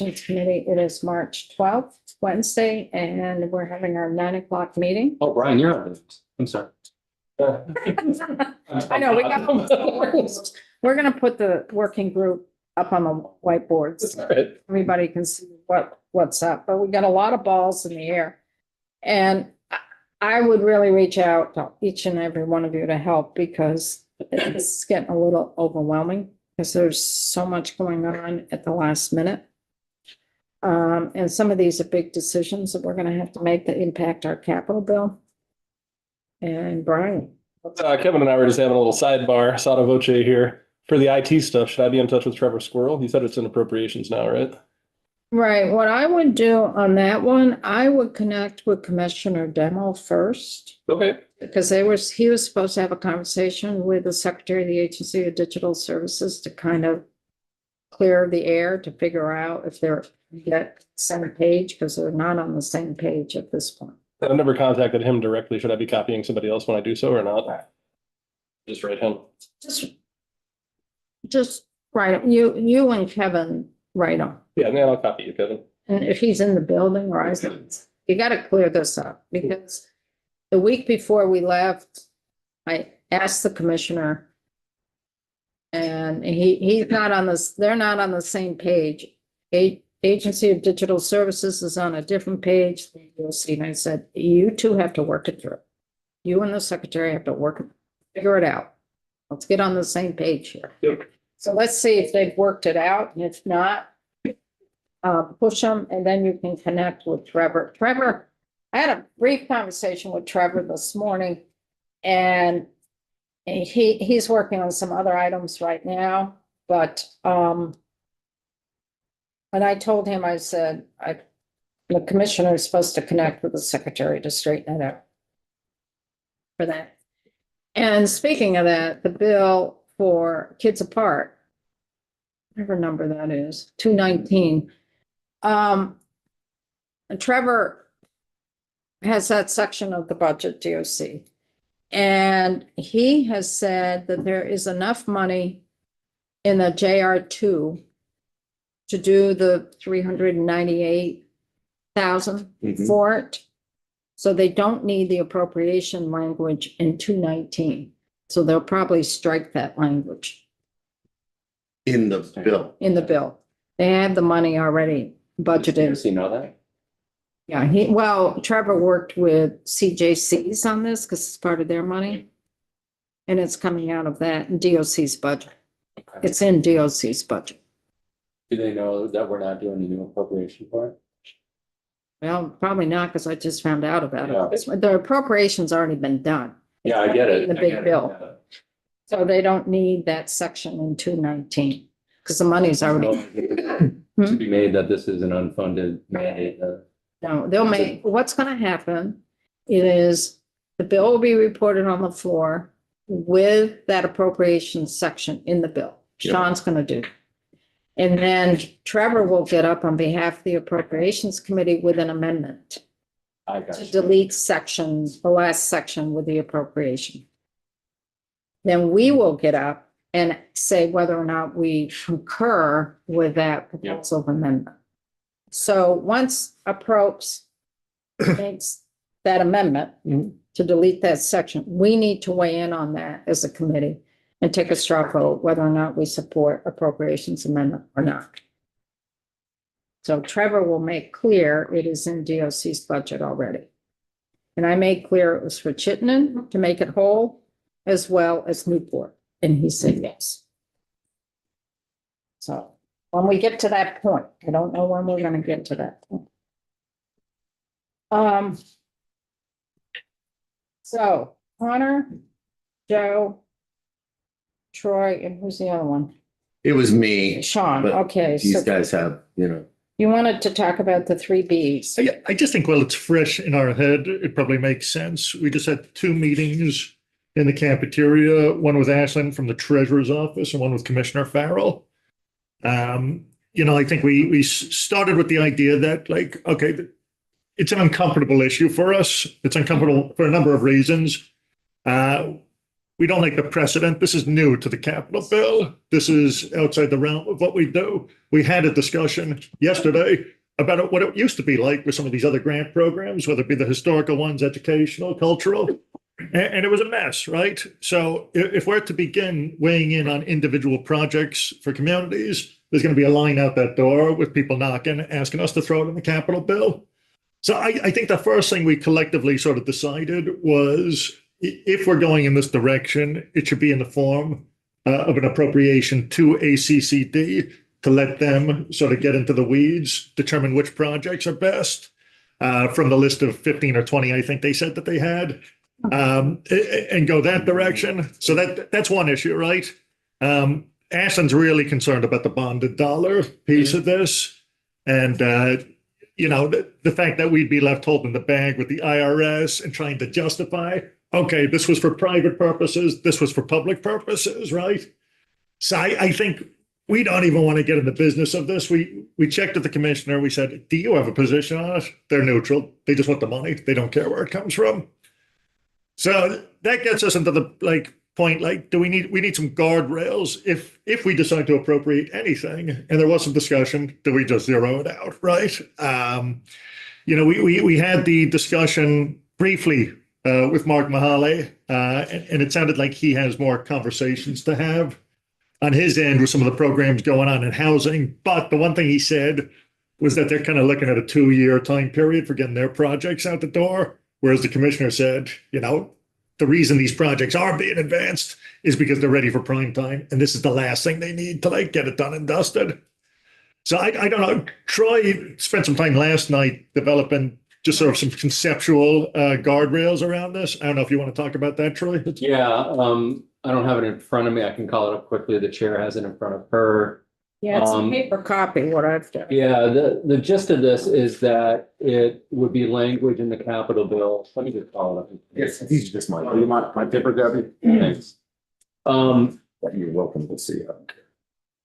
Appropriations Committee. It is March 12th, Wednesday, and we're having our 9 o'clock meeting. Oh, Brian, you're on it. I'm sorry. I know, we're gonna put the working group up on the whiteboards. Right. Everybody can see what's up, but we got a lot of balls in the air. And I would really reach out to each and every one of you to help, because it's getting a little overwhelming because there's so much going on at the last minute. And some of these are big decisions that we're gonna have to make that impact our capital bill. And Brian, Kevin and I were just having a little sidebar, sotto voce here. For the IT stuff, should I be in touch with Trevor Squirrel? He said it's in appropriations now, right? right, what I would do on that one, I would connect with Commissioner Demo first. Okay. Because he was supposed to have a conversation with the Secretary of the Agency of Digital Services to kind of clear the air, to figure out if they're get same page, because they're not on the same page at this point. I've never contacted him directly. Should I be copying somebody else when I do so or not? Just write him. Just write, you and Kevin write them. Yeah, man, I'll copy you, Kevin. And if he's in the building, or you gotta clear this up, because the week before we left, I asked the commissioner. And he's not on this, they're not on the same page. Agency of Digital Services is on a different page. You'll see, and I said, you two have to work it through. You and the secretary have to figure it out. Let's get on the same page here. Yep. So let's see if they've worked it out, and if not, push them, and then you can connect with Trevor. Trevor, I had a brief conversation with Trevor this morning, and he's working on some other items right now, but, and I told him, I said, the commissioner is supposed to connect with the secretary to straighten it out for that. And speaking of that, the bill for Kids Apart, whatever number that is, 219. Trevor has that section of the budget, DOC. And he has said that there is enough money in the JR2 to do the 398,000 for it. So they don't need the appropriation language in 219. So they'll probably strike that language In the bill. in the bill. They have the money already budgeted. Does he know that? Yeah, Trevor worked with CJCs on this because it's part of their money. And it's coming out of that in DOC's budget. Okay. It's in DOC's budget. Do they know that we're not doing a new appropriation for it? Well, probably not, because I just found out about Yeah. it. The appropriation's already been done. Yeah, I get it. The I big get it. bill. Yeah. So they don't need that section in 219 because the money's already, To be made that this is an unfunded mandate. no, they'll make, what's gonna happen is the bill will be reported on the floor with that appropriation section in the bill. Yep. Sean's gonna do. And then Trevor will get up on behalf of the Appropriations Committee with an amendment I got to you. delete sections, the last section with the appropriation. Then we will get up and say whether or not we concur with that proposal of amendment. So once approps makes that amendment to delete that section, we need to weigh in on that as a committee and take a straw vote whether or not we support appropriations amendment or not. So Trevor will make clear it is in DOC's budget already. And I made clear it was for Chittenden to make it whole as well as Newport. And he said yes. So when we get to that point, I don't know when we're going to get to that point. So Connor, Joe, Troy, and who's the other one? It was me. Sean. But Okay. These So guys have, you wanted to talk about the 3Bs. I just think, well, it's fresh in our head. It probably makes sense. We just had 2 meetings in the cafeteria, one with Ashlyn from the treasurer's office and one with Commissioner Farrell. I think we started with the idea that, like, okay, it's an uncomfortable issue for us. It's uncomfortable for a number of reasons. we don't like the precedent. This is new to the capital bill. This is outside the realm of what we do. We had a discussion yesterday about what it used to be like with some of these other grant programs, whether it be the historical ones, educational, cultural, and it was a mess, right? So if we're to begin weighing in on individual projects for communities, there's going to be a line out that door with people knocking, asking us to throw it in the capital bill. So I think the first thing we collectively sort of decided was if we're going in this direction, it should be in the form of an appropriation to ACCD to let them sort of get into the weeds, determine which projects are best from the list of 15 or 20, I think they said that they had, and go that direction. So that's one issue, right? Ashland's really concerned about the bonded dollar piece of this. And, the fact that we'd be left holding the bag with the IRS and trying to justify, okay, this was for private purposes, this was for public purposes, right? So I think we don't even want to get in the business of this. We checked with the commissioner. We said, do you have a position on it? They're neutral. They just want the money. They don't care where it comes from. So that gets us into the point, do we need some guardrails if we decide to appropriate anything? And there was some discussion, do we just zero it out, right? We had the discussion briefly with Mark Mahale, and it sounded like he has more conversations to have on his end with some of the programs going on in housing. But the one thing he said was that they're kind of looking at a 2-year time period for getting their projects out the door. Whereas the commissioner said, the reason these projects are being advanced is because they're ready for prime time. And this is the last thing they need to get it done and dusted. So I don't know. Troy spent some time last night developing just sort of some conceptual guardrails around this. I don't know if you want to talk about that, Troy. Yeah, I don't have it in front of me. I can call it up quickly. The chair has it in front of her. Yeah, it's a paper copy, what I've done. Yeah, the gist of this is that it would be language in the capital bill. Let me just call it up. Yes, he's just my, you want my paper copy? Thanks. You're welcome to see it.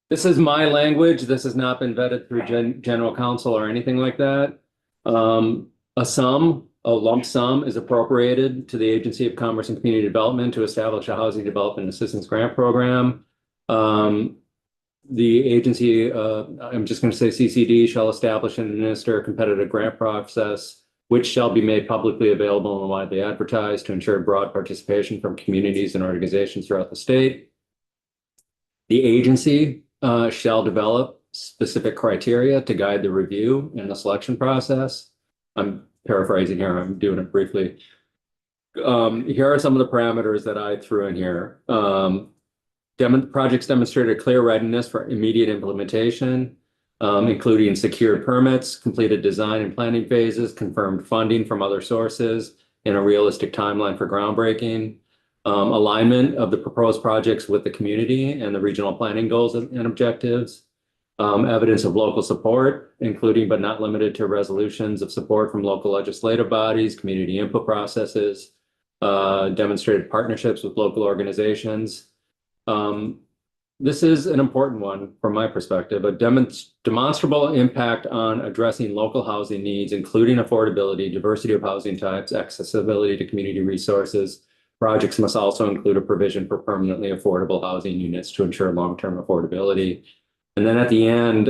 This is my language. This has not been vetted through general counsel or anything like that. A lump sum is appropriated to the Agency of Commerce and Community Development to establish a housing development assistance grant program. The agency, I'm just going to say CCD, shall establish and administer a competitive grant process, which shall be made publicly available and widely advertised to ensure broad participation from communities and organizations throughout the state. The agency shall develop specific criteria to guide the review and the selection process. I'm paraphrasing here, I'm doing it briefly. Here are some of the parameters that I threw in here. Projects demonstrated clear readiness for immediate implementation, including secured permits, completed design and planning phases, confirmed funding from other sources, and a realistic timeline for groundbreaking, alignment of the proposed projects with the community and the regional planning goals and objectives, evidence of local support, including but not limited to resolutions of support from local legislative bodies, community input processes, demonstrated partnerships with local organizations. This is an important one from my perspective, a demonstrable impact on addressing local housing needs, including affordability, diversity of housing types, accessibility to community resources. Projects must also include a provision for permanently affordable housing units to ensure long-term affordability. And then at the end,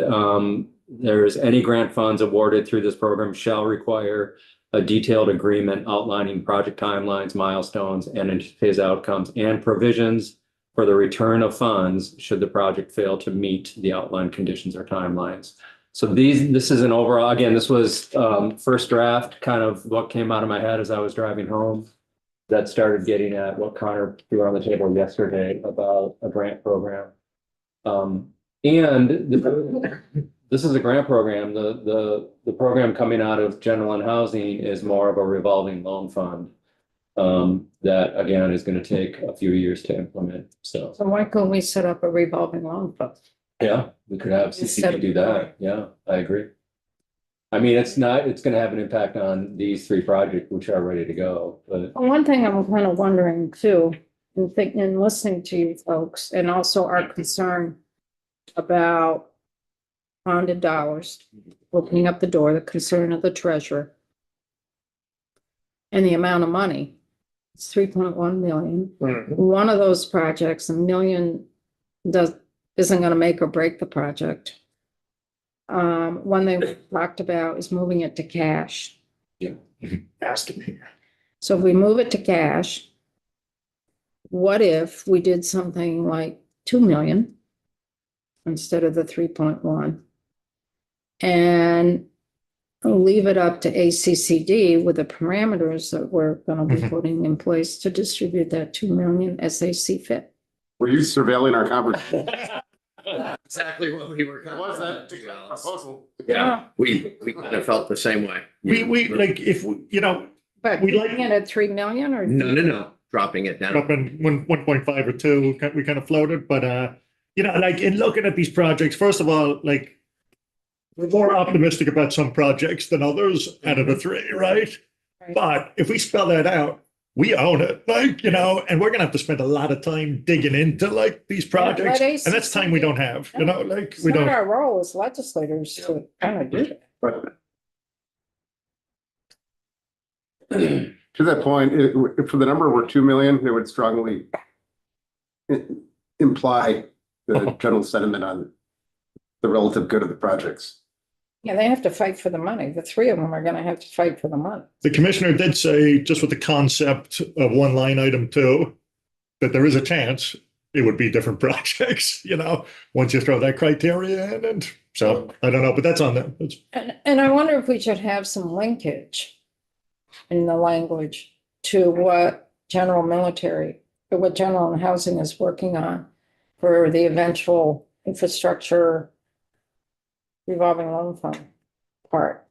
there's any grant funds awarded through this program shall require a detailed agreement outlining project timelines, milestones, and anticipated outcomes and provisions for the return of funds should the project fail to meet the outlined conditions or timelines. So this is an overall, again, this was first draft, kind of what came out of my head as I was driving home. That started getting at what Connor threw on the table yesterday about a grant program. This is a grant program. The program coming out of general and housing is more of a revolving loan fund. That again is going to take a few years to implement. So why couldn't we set up a revolving loan fund? yeah, we could have CCD do that. Yeah, I agree. I mean, it's going to have an impact on these 3 projects, which are ready to go. But One thing I'm kind of wondering too, and thinking and listening to you folks, and also our concern about bonded dollars, opening up the door, the concern of the treasurer, and the amount of money It's 3.1 million. Mhm. One of those projects, 1 million isn't gonna make or break the project. One thing we talked about is moving it to cash. Asking me. So if we move it to cash, what if we did something like 2 million instead of the 3.1? And leave it up to ACCD with the parameters that we're gonna be Mhm. putting in place to distribute that 2 million as they see fit. Were you surveilling our conversation? Exactly what we were. Was that proposal? Yeah, we kind of felt the same way. We, like, if, you know, But We like- leaving it at 3 million or? No, dropping it down. up in 1.5 or 2, we kind of floated, but, you know, like, in looking at these projects, first of all, like, we're more optimistic about some projects than others out of the 3, right? Right. But if we spell that out, we own it, like, you know, and we're gonna have to spend a lot of time digging into like these projects. let And that's time we don't have, you know, like, It's we not don't. our role as legislators to kind of do that. To that point, for the number we're 2 million, it would strongly imply the general sentiment on the relative good of the projects. Yeah, they have to fight for the money. The 3 of them are gonna have to fight for the money. The commissioner did say, just with the concept of one line item 2, that there is a chance it would be different projects, you know, once you throw that criteria in, and so, I don't know, but that's on them. It's- And I wonder if we should have some linkage in the language to what general military, or what general housing is working on for the eventual infrastructure revolving loan fund part.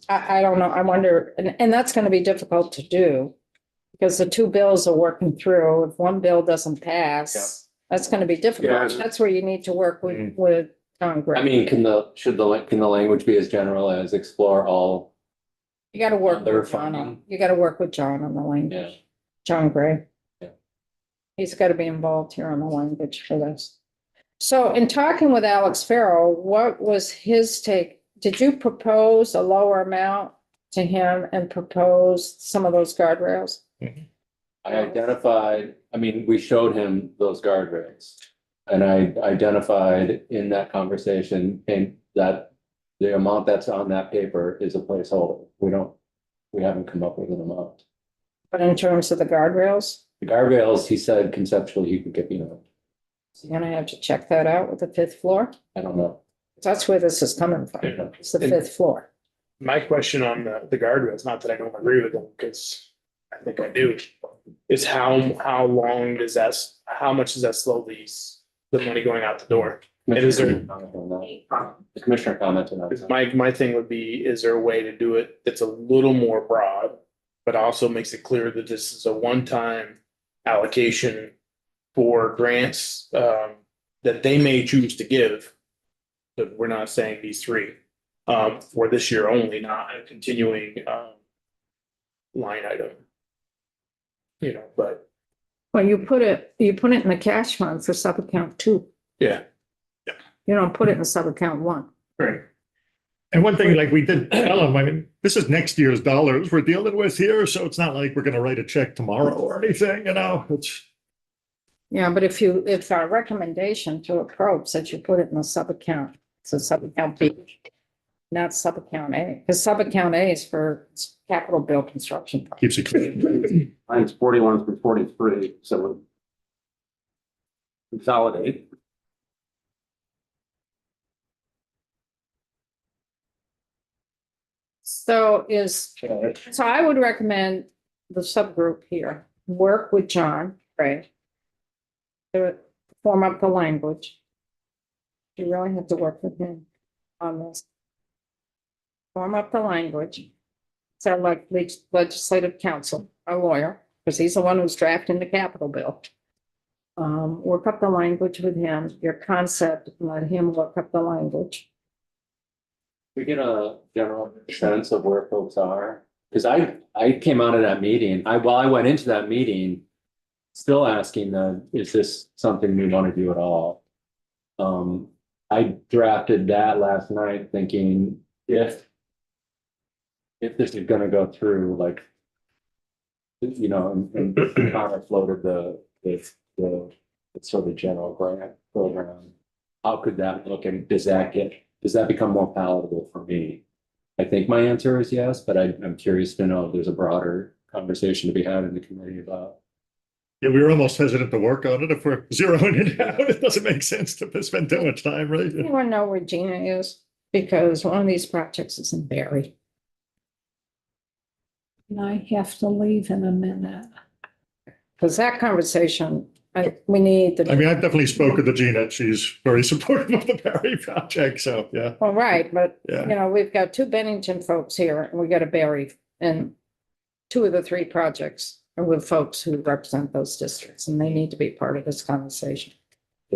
I don't know. I wonder, and that's gonna be difficult to do because the 2 bills are working through. If one bill doesn't pass, that's gonna be difficult. Yeah. That's where you need to work with Congress. I mean, can the language be as general as explore all? You gotta work Other with John on, funding. you gotta work with John on the Yeah. language. John Gray. Yeah. He's gotta be involved here on the language for this. So in talking with Alex Farrell, what was his take? Did you propose a lower amount to him and propose some of those guardrails? I identified, I mean, we showed him those guardrails. And I identified in that conversation, and that the amount that's on that paper is a placeholder. We haven't come up with an amount. But in terms of the guardrails, The guardrails, he said conceptually he could get, so you're gonna have to check that out with the 5th floor. I don't know. That's where this is coming from. It's the 5th floor. My question on the guardrails, not that I don't agree with them, because I think I do, is how long does that, how much does that slow the money going out the door? And is there- The commissioner commented on that. My thing would be, is there a way to do it that's a little more broad, but also makes it clear that this is a one-time allocation for grants that they may choose to give, but we're not saying these 3 for this year only, not a continuing line item. You know, but Well, you put it in the cash fund for sub-account 2. yeah. You don't put it in sub-account 1. Right. And one thing, like we did tell him, I mean, this is next year's dollars we're dealing with here, so it's not like we're gonna write a check tomorrow or anything, you know, it's. Yeah, but if our recommendation to approach that you put it in a sub-account, so sub-account B, not sub-account A, because sub-account A is for capital bill construction. Keeps it clean. Mine's 41 through 43, so we'll consolidate. So I would recommend the subgroup here, work with John, right? To form up the language. You really have to work with him on this. Form up the language. So like legislative counsel, a lawyer, because he's the one who's drafting the capital bill. Work up the language with him, your concept, let him work up the language. We get a general sense of where folks are, because I came out of that meeting, I went into that meeting. Still asking them, is this something we want to do at all? I drafted that last night thinking if this is gonna go through, like, you know, and Connor floated the sort of general grant program. How could that look and does that become more palatable for me? I think my answer is yes, but I'm curious to know if there's a broader conversation to be had in the committee about. Yeah, we were almost hesitant to work on it. If we're zeroing it out, it doesn't make sense to spend too much time, right? Anyone know where Gina is? Because one of these projects is in Barry. And I have to leave in a minute. Because that conversation, we need I mean, the, I've definitely spoken to Gina. She's very supportive of the Barry project, so, yeah. well, right, but, Yeah. you know, we've got two Bennington folks here and we got a Barry. And two of the three projects are with folks who represent those districts and they need to be part of this conversation.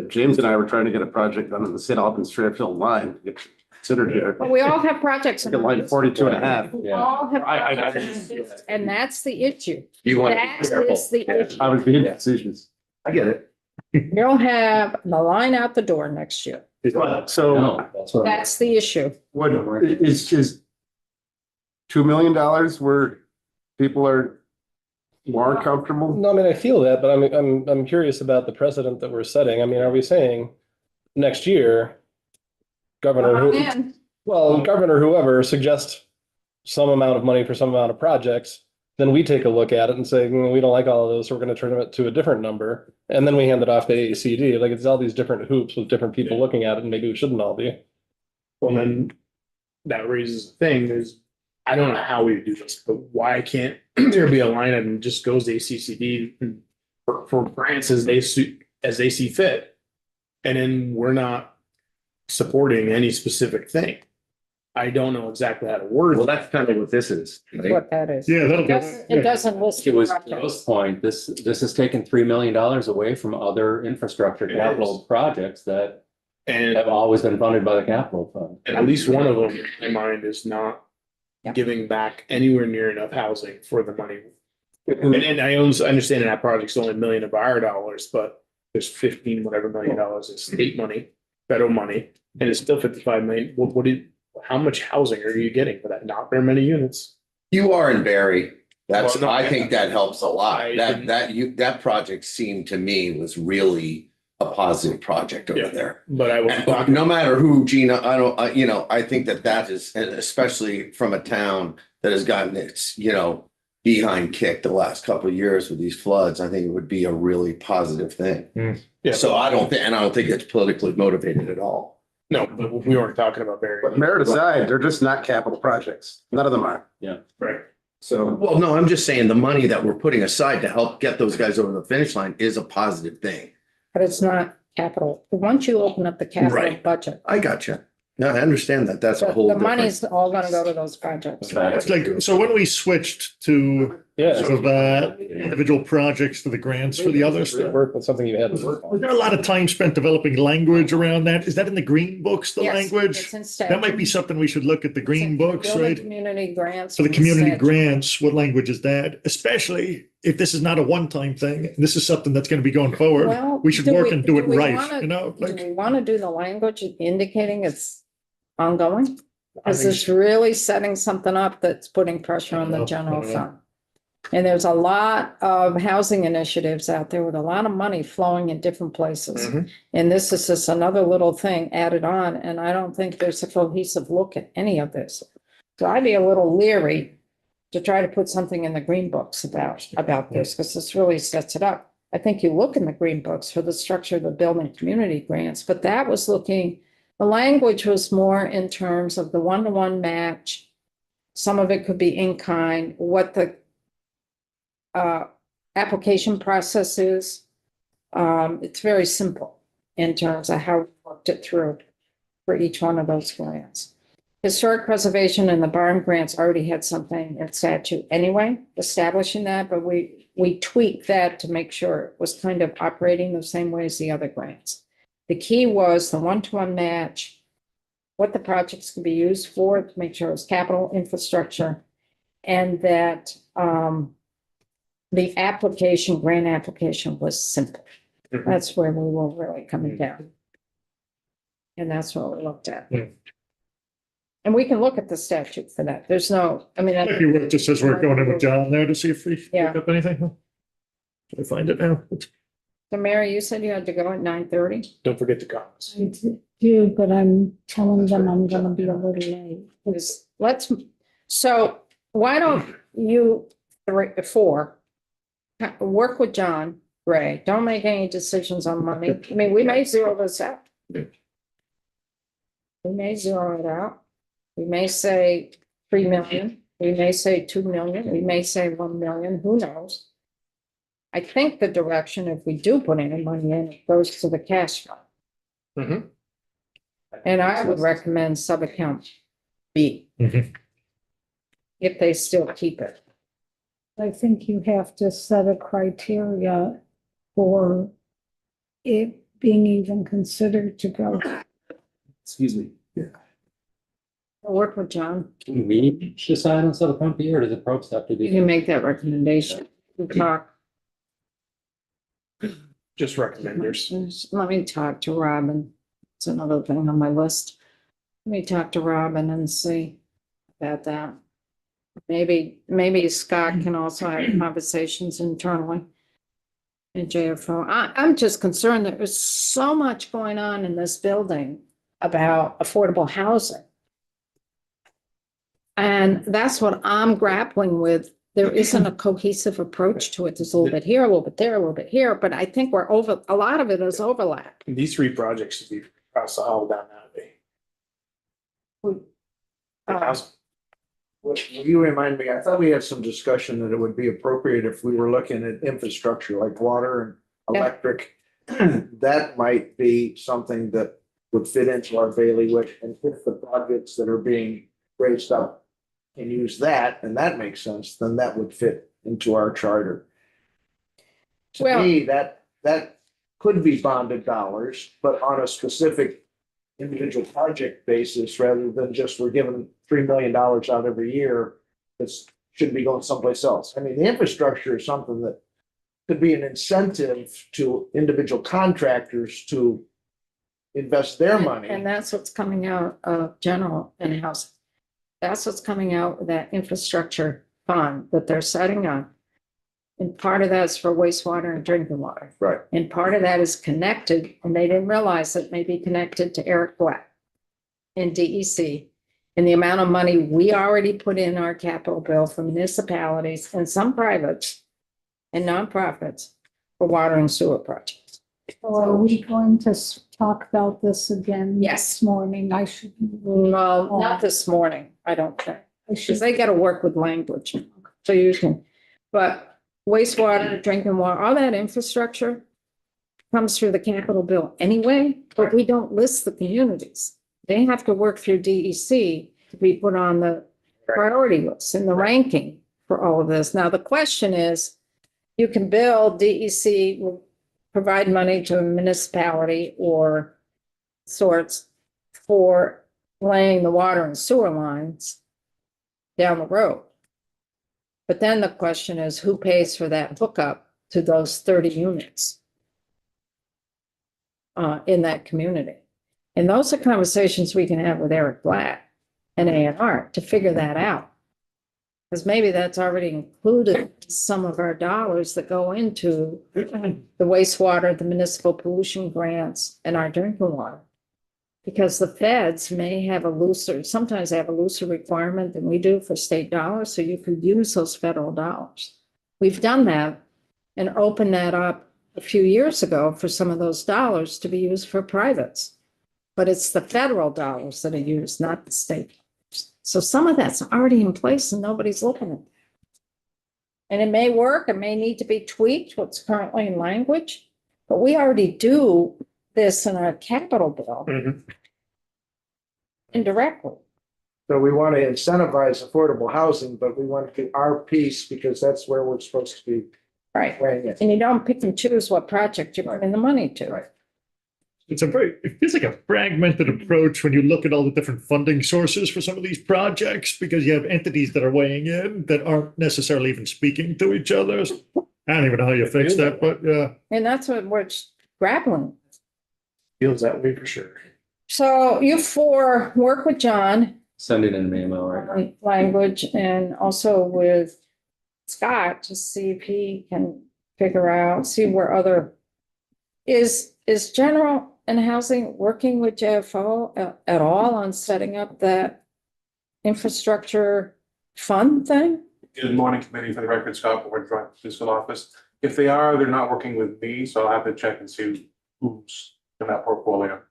James and I were trying to get a project done on the St. Albans Fairfield line, to get considered here. But we all have projects. in Get line mind. 42 and a half. We Yeah. all have I- projects in mind, and that's the issue. You want to That be careful. is the issue. I was being decisions. I get it. You'll have the line out the door next year. So No, that's what I'm. That's the issue. what is $2 million where people are more comfortable? No, I mean, I feel that, but I'm curious about the precedent that we're setting. I mean, are we saying next year, governor, governor, whoever suggests some amount of money for some amount of projects, then we take a look at it and say, we don't like all of those, so we're going to turn it to a different number. And then we hand it off to AACD. Like it's all these different hoops with different people looking at it, and maybe we shouldn't all be. Well, then that raises the thing is, I don't know how we do this, but why can't there be a line item that just goes to ACCD for grants as they see fit? And then we're not supporting any specific thing. I don't know exactly how to word Well, it. that's kind of what this is. right? What that is. Yeah, that'll It be. doesn't list. It was projects. Joe's point, this has taken $3 million away from other infrastructure It capital is. projects that And have always been funded by the capital fund. at least one of them, in my mind, is not Yeah. giving back anywhere near enough housing for the money. And I understand that project's only $1 million of our dollars, but there's 15 whatever $1 million in state money, federal money, and it's still 55 million. How much housing are you getting for that? Not very many units. You are in Barry. That's, Well, no, I think that helps a lot. I That, didn't- that project seemed to me was really a positive project over Yeah. there. But I was And talking, no matter who, Gina, I don't, I think that is, and especially from a town that has gotten its, behind kicked the last couple of years with these floods, I think it would be a really positive thing. yeah, So I don't think it's politically motivated at all. no, but we weren't talking about Barry. But merit aside, they're just not capital projects. None of them are. Right. So Well, no, I'm just saying the money that we're putting aside to help get those guys over the finish line is a positive thing. But it's not capital. Once you open up the capital Right. budget, I got you. No, I understand that. That's a whole the different. money's all gonna go to those projects. It's like, so when we switched to Yeah. sort of individual projects to the grants for the others, Work with something you had to work was on. there a lot of time spent developing language around that? Is that in the green books, the Yes, language? it's in That might be statute. something we should look at the green It's in books, building right? Community grants. For the and community statute. grants, what language is that? Especially if this is not a one-time thing, this is something that's gonna be going forward. Well, We should work and do it we right, wanna- you know, Do like, we want to do the language indicating it's ongoing? I Is think this really setting something up that's putting pressure on the I general don't know. fund? And there's a lot of housing initiatives out there with a lot of money flowing in different places. Mhm. And this is just another little thing added on, and I don't think there's a cohesive look at any of this. So I'd be a little leery to try to put something in the green books about this, because this really sets it up. I think you look in the green books for the structure of the building community grants, but that was looking, the language was more in terms of the one-to-one match. Some of it could be in kind, what the application process is. It's very simple in terms of how we worked it through for each one of those grants. Historic preservation and the barn grants already had something in statute anyway, establishing that, but we tweaked that to make sure it was kind of operating the same way as the other grants. The key was the one-to-one match, what the projects could be used for, to make sure it was capital infrastructure, and that the grant application was simple. Mhm. That's where we were really coming down. And that's what we looked at. Yeah. And we can look at the statute for that. There's no, I mean, Might be worth just as we're going in with John there to see if we Yeah. pick up anything. Should I find it now? so Mary, you said you had to go at 9:30? Don't forget the comments. I do, but I'm telling them I'm gonna be a little late. So why don't you, four, work with John Gray, don't make any decisions on money. I mean, we may zero this out. We may zero it out. We may say 3 million, we may say 2 million, we may say 1 million, who knows? I think the direction, if we do put any money in, it goes to the cash fund. Mhm. And I would recommend sub-account B. Mhm. If they still keep it. I think you have to set a criteria for it being even considered to go. Excuse me. I'll work with John. Can we decide on sub-account B or does it probes have to You be? can make that recommendation. We'll talk. Just recommenders. Let me talk to Robin. It's another thing on my list. Let me talk to Robin and see about that. Maybe Scott can also have conversations internally. In JFO. I'm just concerned that there's so much going on in this building about affordable housing. And that's what I'm grappling with. There isn't a cohesive approach to it. There's a little bit here, a little bit there, a little bit here, but I think a lot of it is overlap. These 3 projects should be across all down that way. Housing. Will you remind me, I thought we had some discussion that it would be appropriate if we were looking at infrastructure like water and Yeah. electric. That might be something that would fit into our bailiwick, and if the projects that are being raised up can use that, and that makes sense, then that would fit into our charter. To Well- me, that could be bonded dollars, but on a specific individual project basis, rather than just we're giving $3 million out every year. This should be going someplace else. I mean, the infrastructure is something that could be an incentive to individual contractors to invest their money. And that's what's coming out of general and housing. That's what's coming out with that infrastructure fund that they're setting up. And part of that's for wastewater and drinking water. Right. And part of that is connected, and they didn't realize it may be connected to Eric Black and DEC. And the amount of money we already put in our capital bill for municipalities and some privates and nonprofits for water and sewer projects. So are we going to talk about this again? Yes. This morning, I should. Well, not this morning, I don't think. I should Because they gotta work with language, so you can, but wastewater, drinking water, all that infrastructure comes through the capital bill anyway, but we don't list the communities. They have to work through DEC to be put on the priority list and the ranking for all of this. Now, the question is, you can bill DEC will provide money to a municipality or sorts for laying the water and sewer lines down the road. But then the question is, who pays for that hookup to those 30 units in that community? And those are conversations we can have with Eric Black and A&R to figure that out. Because maybe that's already included some of our dollars that go into the wastewater, the municipal pollution grants, and our drinking water. Because the feds may have sometimes they have a looser requirement than we do for state dollars, so you could use those federal dollars. We've done that and opened that up a few years ago for some of those dollars to be used for privates. But it's the federal dollars that are used, not the state. So some of that's already in place and nobody's looking at it. And it may work, it may need to be tweaked, what's currently in language, but we already do this in our capital bill indirectly. So we want to incentivize affordable housing, but we want to do our piece because that's where we're supposed to be Right. weighing it. And you don't pick and choose what project you put in the money to. Right. It feels like a fragmented approach when you look at all the different funding sources for some of these projects, because you have entities that are weighing in that aren't necessarily even speaking to each other. I don't even know how you fix that, but yeah. And that's what we're grappling. Feels that way for sure. So you four work with John send it in an email right now. language and also with Scott to see if he can figure out, see where other, is general and housing working with JFO at all on setting up that infrastructure fund thing? Good morning, committee, for the record, Scott Board, Joint Fiscal Office. If they are, they're not working with me, so I'll have to check and see who's in that portfolio.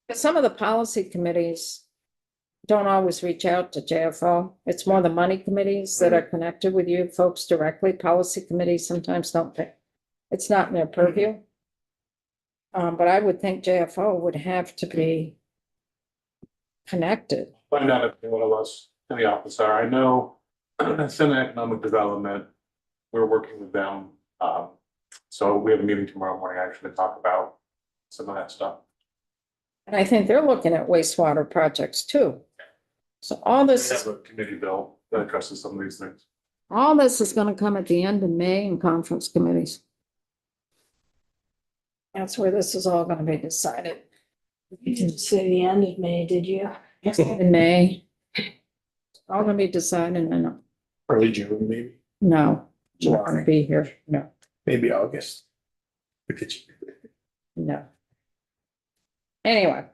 But some of the policy committees don't always reach out to JFO. It's more the money committees that are connected with you folks directly. Policy committees sometimes don't pick. It's not in their purview. But I would think JFO would have to be connected. Find out if one of us in the office are. I know Senate Economic Development, we're working with them. So we have a meeting tomorrow morning actually to talk about some of that stuff. And I think they're looking at wastewater projects too. So all We this, have a committee bill that addresses some of these things. all this is gonna come at the end of May in conference committees. That's where this is all gonna be decided. You didn't say the end of May, did you? In May. All gonna be decided in, Early June, maybe, no, not gonna be here, no, maybe August. no. Anyway,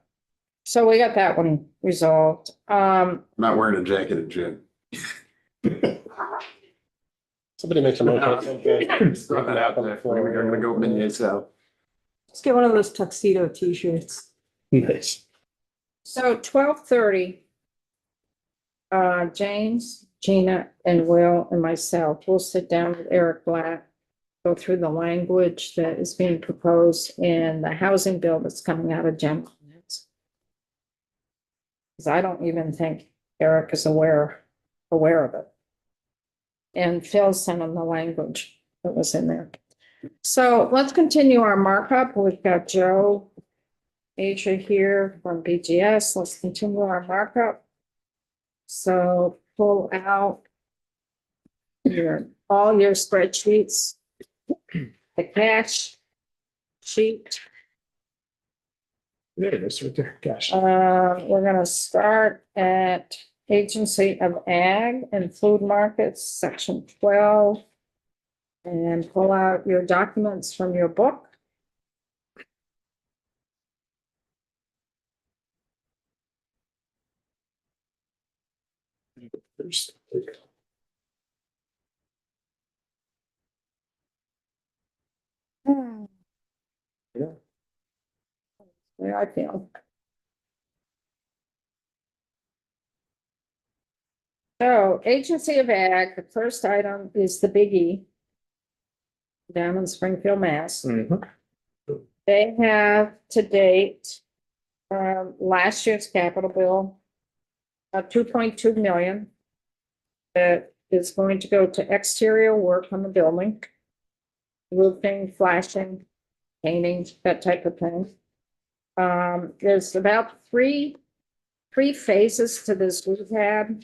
so we got that one resolved. I'm not wearing a jacket in June. Somebody makes a motion. Throw that out there. We're gonna go midnight south. Just get one of those tuxedo t-shirts. Nice. So 12:30. James, Gina, and Will and myself will sit down with Eric Black, go through the language that is being proposed in the housing bill that's coming out of Gen. Because I don't even think Eric is aware of it. And Phil sent him the language that was in there. So let's continue our markup. We've got Joe, Asia here from BGS. Let's continue our markup. So pull out all your spreadsheets, the cash sheet. There it is, right there, gosh. We're gonna start at Agency of Ag and Food Markets, section 12. And pull out your documents from your book. Yeah. Where I feel. So Agency of Ag, the first item is the Big E. Down in Springfield, Mass. They have to date, last year's capital bill, 2.2 million. That is going to go to exterior work on the building. Roofing, flashing, painting, that type of thing. There's about three phases to this rehab.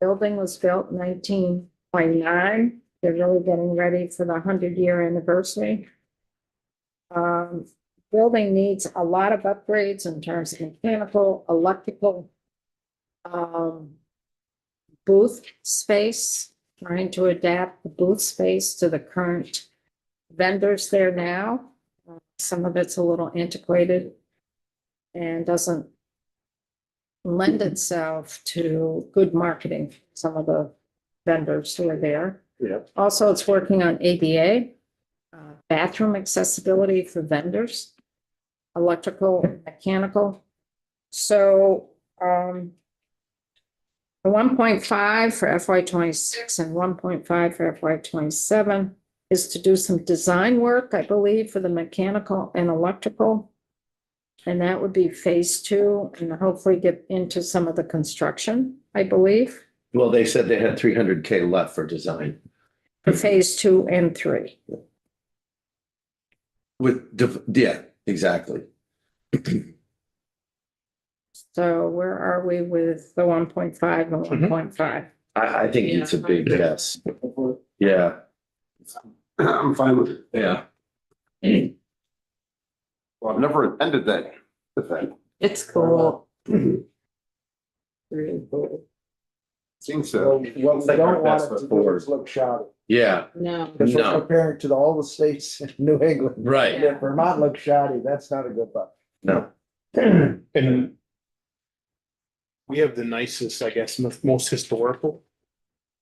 Building was built in 1929. They're really getting ready for the 100-year anniversary. Building needs a lot of upgrades in terms of mechanical, electrical, booth space, trying to adapt the booth space to the current vendors there now. Some of it's a little antiquated and doesn't lend itself to good marketing, some of the vendors who are there. Yeah. Also, it's working on ADA, bathroom accessibility for vendors, electrical, mechanical. So, the 1.5 for FY 26 and 1.5 for FY 27 is to do some design work, I believe, for the mechanical and electrical. And that would be phase 2 and hopefully get into some of the construction, I believe, Well, they said they had 300K left for design. for phase 2 and 3. Yeah, exactly. So where are we with the 1.5 and 1.5? I think it's a big yes. Yeah, I'm fine with it. yeah. Well, I've never attended that event. It's cool. really cool. Seems Well, so. what It's we like our don't want best it to foot do forward. is look shoddy. Yeah, No. Because we're No. comparing to all the states in New England. right. And if Vermont looks shoddy, that's not a good look. No. And we have the nicest, I guess, most historical.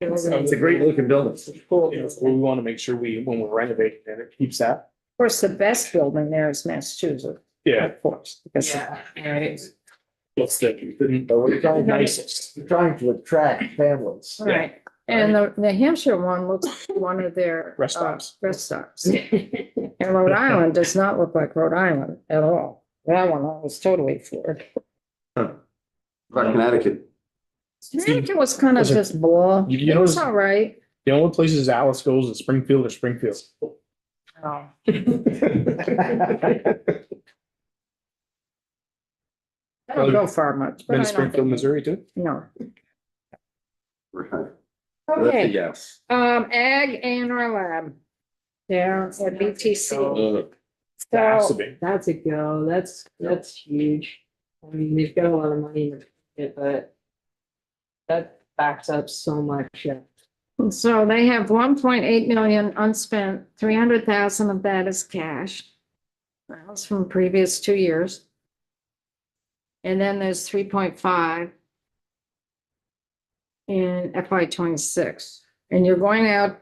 It's a great looking building. Cool. We want to make sure when we're renovating it, it keeps that. Of course, the best building there is Massachusetts. Of course, because. Right. What's the But we're trying, nicest? we're trying to attract families. Right, and the New Hampshire one looks like one of their. Rest stops. Rest stops. And Rhode Island does not look like Rhode Island at all. That one I was totally floored. Like Connecticut. It was kind of just blah. You It know, was all right. the only places Alice goes is Springfield or Springfield. Oh. I don't go far much, but Been I to don't. Springfield, Missouri too? No. Right. That's a Okay, yes. ag and our lab. Yeah, at BTC. Has to So, be. That's a go. That's huge. I mean, they've got a lot of money in it, but that backs up so much. Yeah. so they have 1.8 million unspent, 300,000 of that is cash. That was from previous 2 years. And then there's 3.5 in FY '26. And you're going out,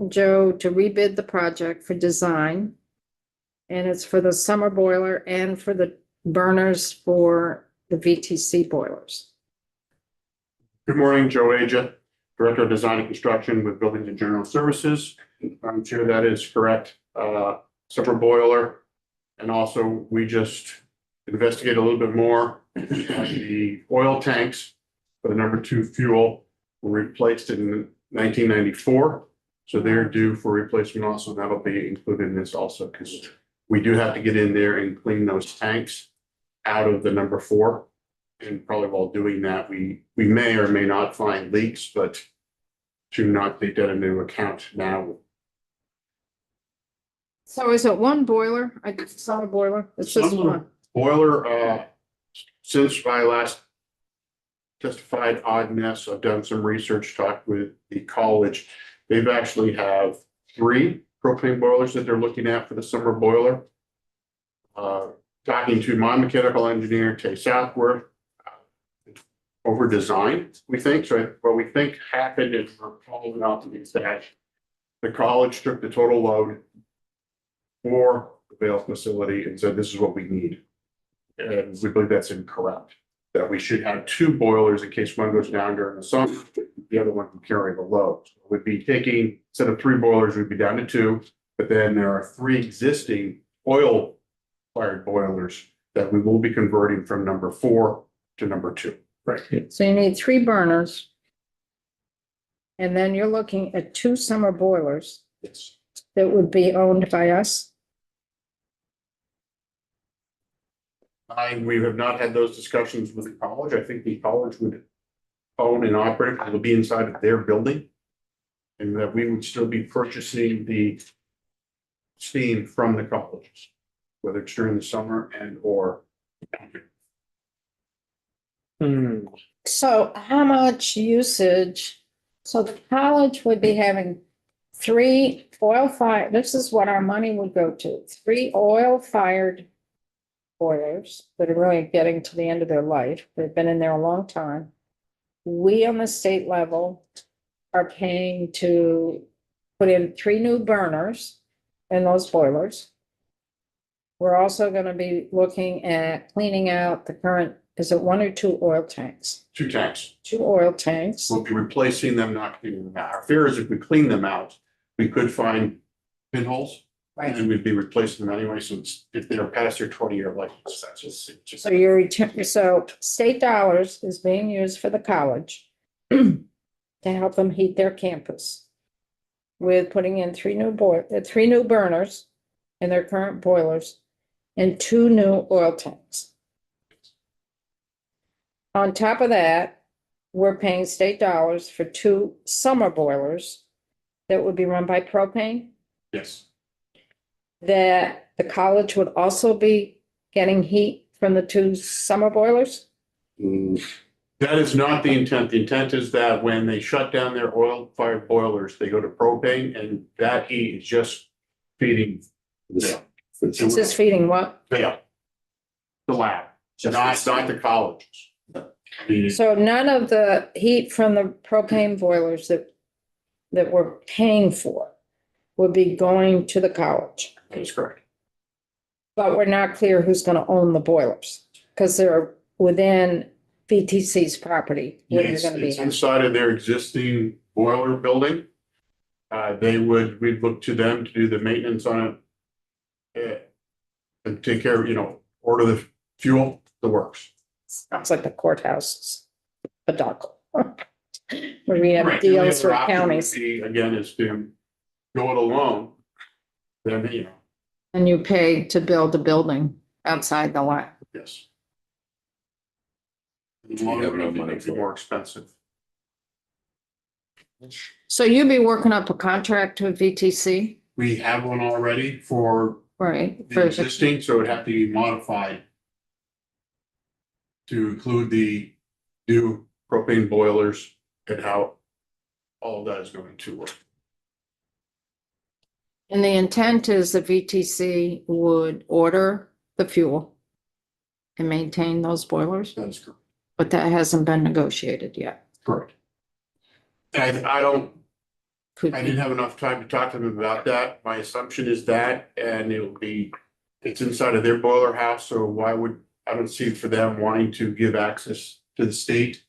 Joe, to rebid the project for design. And it's for the summer boiler and for the burners for the VTC boilers. Good morning, Joe Aja, Director of Design and Construction with Buildings and General Services. I'm sure that is correct. Summer boiler. And also, we just investigate a little bit more. The oil tanks for the number 2 fuel were replaced in 1994. So they're due for replacement also. That'll be included in this also because we do have to get in there and clean those tanks out of the number 4. And probably while doing that, we may or may not find leaks, but to not take that into account now. So is it one boiler, a summer boiler? It's just Summer one. Boiler, since I last testified on this, I've done some research, talked with the college. They've actually have 3 propane boilers that they're looking at for the summer boiler. Talking to my mechanical engineer, Tay Southworth, over design, we think. So what we think happened is we're following up is that the college took the total load for the Vail facility and said, this is what we need. And we believe that's incorrect, that we should have 2 boilers in case one goes down during the summer, the other one can carry the load. So we'd be taking, instead of 3 boilers, we'd be down to 2, but then there are 3 existing oil fired boilers that we will be converting from number 4 to number 2. Right. So you need 3 burners. And then you're looking at 2 summer boilers Yes. that would be owned by us. We have not had those discussions with the college. I think the college would own and operate, it will be inside of their building. And that we would still be purchasing the steam from the colleges, whether it's during the summer and or. So how much usage? So the college would be having 3 oil-fired, this is what our money would go to, 3 oil-fired boilers that are really getting to the end of their life. They've been in there a long time. We on the state level are paying to put in 3 new burners in those boilers. We're also going to be looking at cleaning out the current, is it 1 or 2 oil tanks? 2 tanks. 2 oil tanks. We'll be replacing them, not cleaning them out. Our fear is if we clean them out, we could find pinholes. Right. And we'd be replacing them anyway, so it's, if they're past their 20-year life, that's just. So your return, so state dollars is being used for the college to help them heat their campus with putting in 3 new burners in their current boilers and 2 new oil tanks. On top of that, we're paying state dollars for 2 summer boilers that would be run by propane. Yes. That the college would also be getting heat from the 2 summer boilers? That is not the intent. The intent is that when they shut down their oil fired boilers, they go to propane and that heat is just feeding the It's just feeding what? Vail. The lab, not the colleges. So none of the heat from the propane boilers that we're paying for would be going to the college. That is correct. But we're not clear who's gonna own the boilers, because they're within VTC's property. Where they're It's gonna be. inside of their existing boiler building. We'd look to them to do the maintenance on it. And take care of, order the fuel, the works. Sounds like the courthouse, a dock. Where we have Right, the only deals other with option would counties, be, again, is to go it alone. Then, and you pay to build a building outside the lot. yes. In the long have run, no I think money it'd be for it. more expensive. So you'd be working up a contract with VTC, We have one already for right? the For existing, so it'd have to be modified to include the new propane boilers and how all of that is going to work. And the intent is the VTC would order the fuel and maintain those boilers, That is correct. but that hasn't been negotiated yet. Correct. And I didn't have enough time to talk to them about that. My assumption is that, and it's inside of their boiler house, so I don't see for them wanting to give access to the state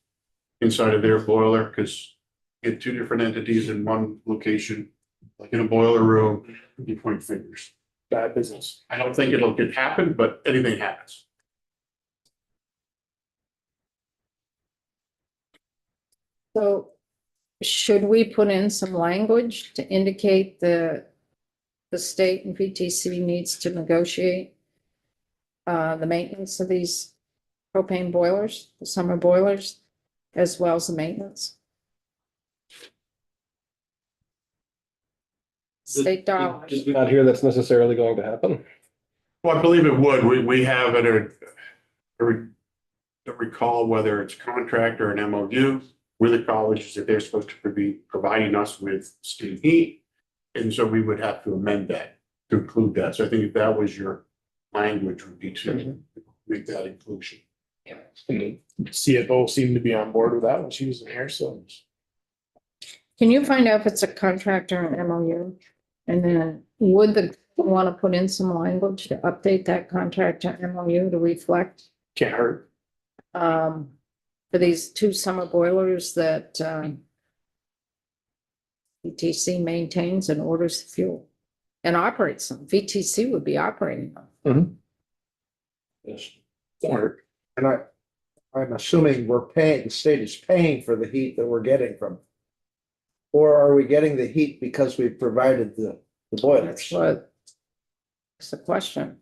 inside of their boiler, because you get two different entities in one location, like in a boiler room, you point fingers. Bad business. I don't think it'll get happen, but anything happens. So should we put in some language to indicate the state and VTC needs to negotiate the maintenance of these propane boilers, the summer boilers, as well as the maintenance? State dollars. Did we not hear that's necessarily going to happen? Well, I believe it would. We have I don't recall whether it's contract or an MOU with the colleges that they're supposed to be providing us with steam heat. And so we would have to amend that to include that. So I think if that was your language, would be to make that inclusion. CFO seemed to be on board with that when she was in here, so. Can you find out if it's a contract or an MOU? And then would the, want to put in some language to update that contract to MOU to reflect Can't hurt. for these two summer boilers that VTC maintains and orders the fuel and operates them? VTC would be operating them. Yes. And I'm assuming the state is paying for the heat that we're getting from. Or are we getting the heat because we've provided the boilers? That's what, that's the question.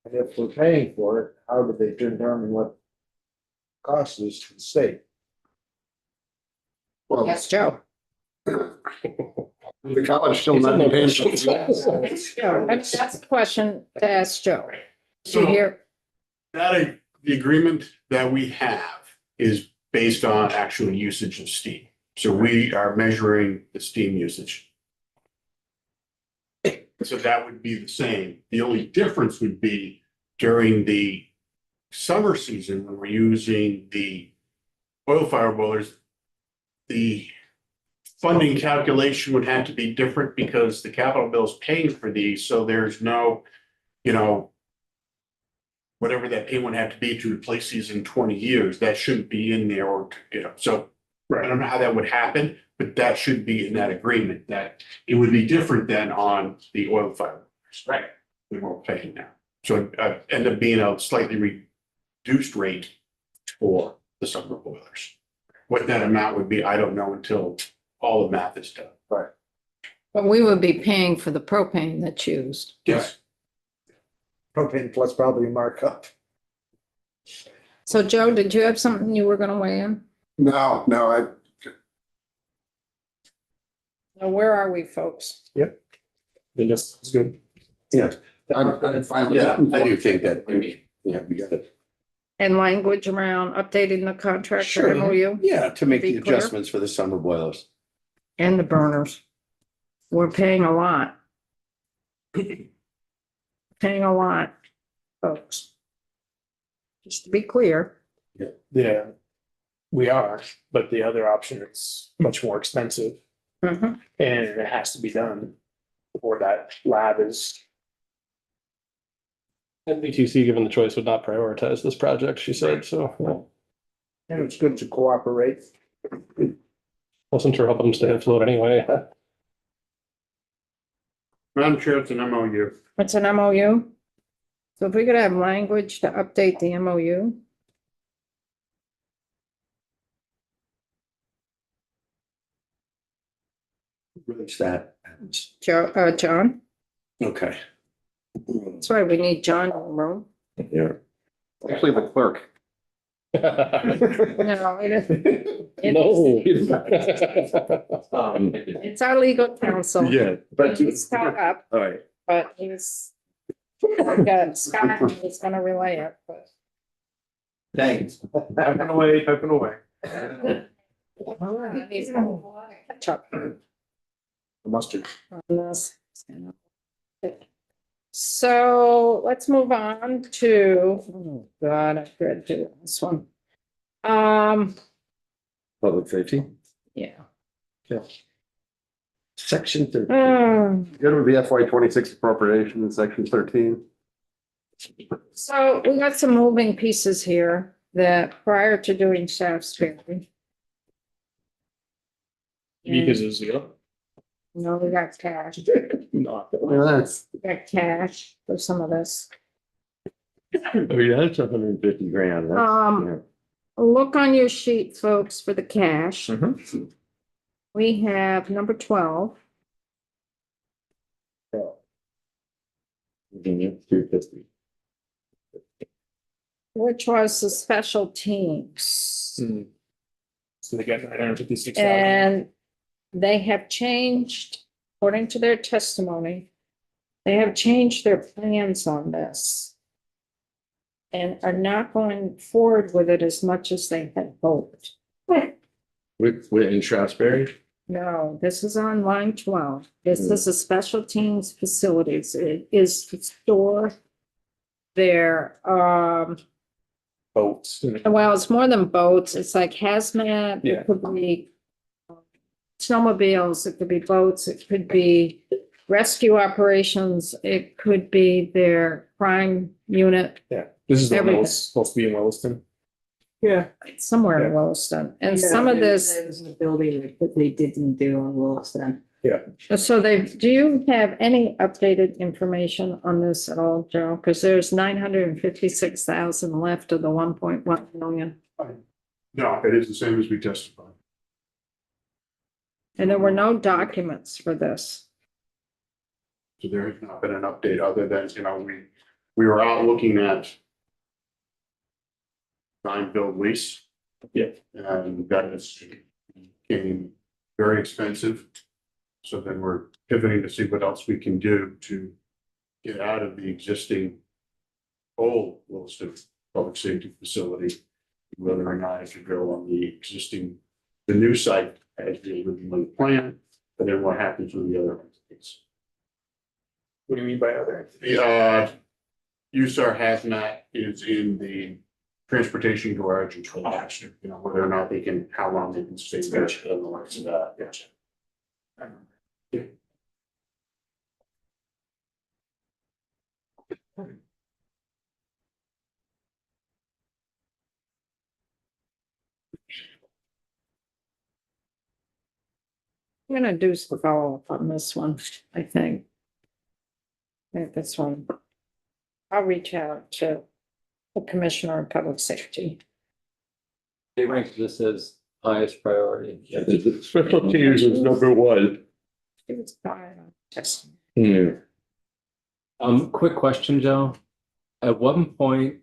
And if we're paying for it, how do they determine what cost is to the state? Well, Yes, Joe. the college still not paying. Joe, that's a question to ask Joe. Did you So hear? the agreement that we have is based on actual usage of steam. So we are measuring the steam usage. So that would be the same. The only difference would be during the summer season, when we're using the oil fire boilers, the funding calculation would have to be different because the capital bill is paying for these, so there's no, whatever that payment would have to be to replace these in 20 years, that shouldn't be in there, or, so I don't know how that would happen, but that should be in that agreement, that it would be different than on the oil fire. Right. We won't pay now. So it end up being a slightly reduced rate for the summer boilers. What that amount would be, I don't know until all the math is done. Right. But we would be paying for the propane that's used. Yes. Propane plus probably markup. So Joe, did you have something you were gonna weigh in? No, Now, where are we, folks? It's good. I'm fine with Yeah, that. I do think that, we got it. And language around updating the contract for Sure. MOU Yeah, to make Be the clear. adjustments for the summer boilers. and the burners. We're paying a lot. Paying a lot, folks. Just to be clear. Yeah. We are, but the other option is much more expensive Mhm. and it has to be done before that lab is. NBTC, given the choice, would not prioritize this project, she said, so. Yeah. And it's good to cooperate. Wasn't sure helping them stay afloat anyway. Madam Chair, it's an MOU. It's an MOU. So if we could have language to update the MOU. What's that? John, Okay. that's why we need John in the room. Yeah. Actually, the clerk. No, No. it's our legal counsel. Yeah, but, He's caught up, all right. but he's got Scott, he's gonna relay it, but. Thanks. Typing away, typing away. He's gonna catch up Mustard. on this. So let's move on to, oh God, I read through this one. Public safety, Yeah. section 13. Go to the FY 26 appropriation in section 13. So we got some moving pieces here that prior to doing Shaftesbury. Because it's zero. No, we got cash. Not. Well, that's, We got cash for some of this. I mean, that's 150 grand. That's, Um, Look on your sheet, folks, for the cash. We have number 12. yeah. 250. which was the special teams. So they got 956,000. And they have changed, according to their testimony, they have changed their plans on this. And are not going forward with it as much as they had hoped. With in Shasberry? No, this is on line 12. This is a special teams facilities. It is to store their, Boats. well, it's more than boats. It's like hazmat. Yeah. It could be snowmobiles, it could be boats, it could be rescue operations, it could be their crime unit, Yeah, this is the one Everything. that's supposed to be in Williston. Yeah. somewhere in Yeah. Williston. And some of this, There's a building that they didn't do on Williston. so do you have any updated information on this at all, Joe? Because there's 956,000 left of the 1.1 million. No, it is the same as we testified. And there were no documents for this. So there has not been an update other than, we were out looking at design build lease. Yeah. And that is became very expensive. So then we're pivoting to see what else we can do to get out of the existing old Williston public safety facility. Whether or not it could go on the new site as we originally planned, and then what happens with the other entities. What do you mean by other? USAR hazmat is in the transportation garage and trash, whether or not they can, how long they can stay there and the likes of that, yes. I'm gonna do some follow-up on this one, I think. This one. I'll reach out to the Commissioner of Public Safety. They rank this as highest priority. Special teams is number one. It was fine on testing. Yeah. Quick question, Joe. At what point?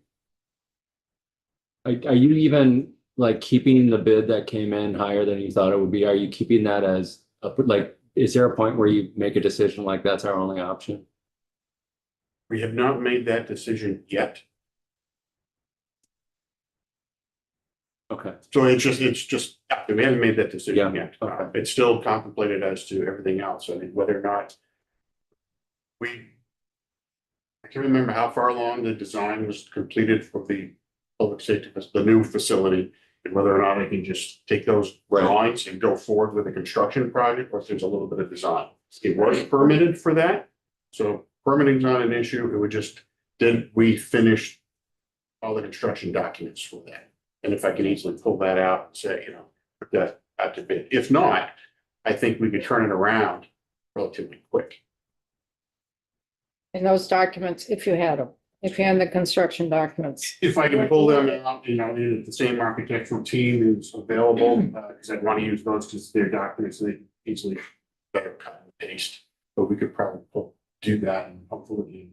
Are you even like keeping the bid that came in higher than you thought it would be? Are you keeping that as like, is there a point where you make a decision like that's our only option? We have not made that decision yet. Okay, So it's just, we haven't made that decision Yeah, yet. okay. It's still contemplated as to everything else. I mean, whether or not I can't remember how far along the design was completed for the public safety, the new facility, and whether or not I can just take those Right. drawings and go forward with a construction project, or if there's a little bit of design. It was permitted for that, so permitting's not an issue. It would just, did we finish all the construction documents for that? And if I can easily pull that out and say, put that out to bid. If not, I think we could turn it around relatively quick. And those documents, if you had them, if you had the construction documents. If I can pull them out, if the same architectural team is available, because I'd want to use those because they're documents, they easily better cut and paste. But we could probably do that and hopefully.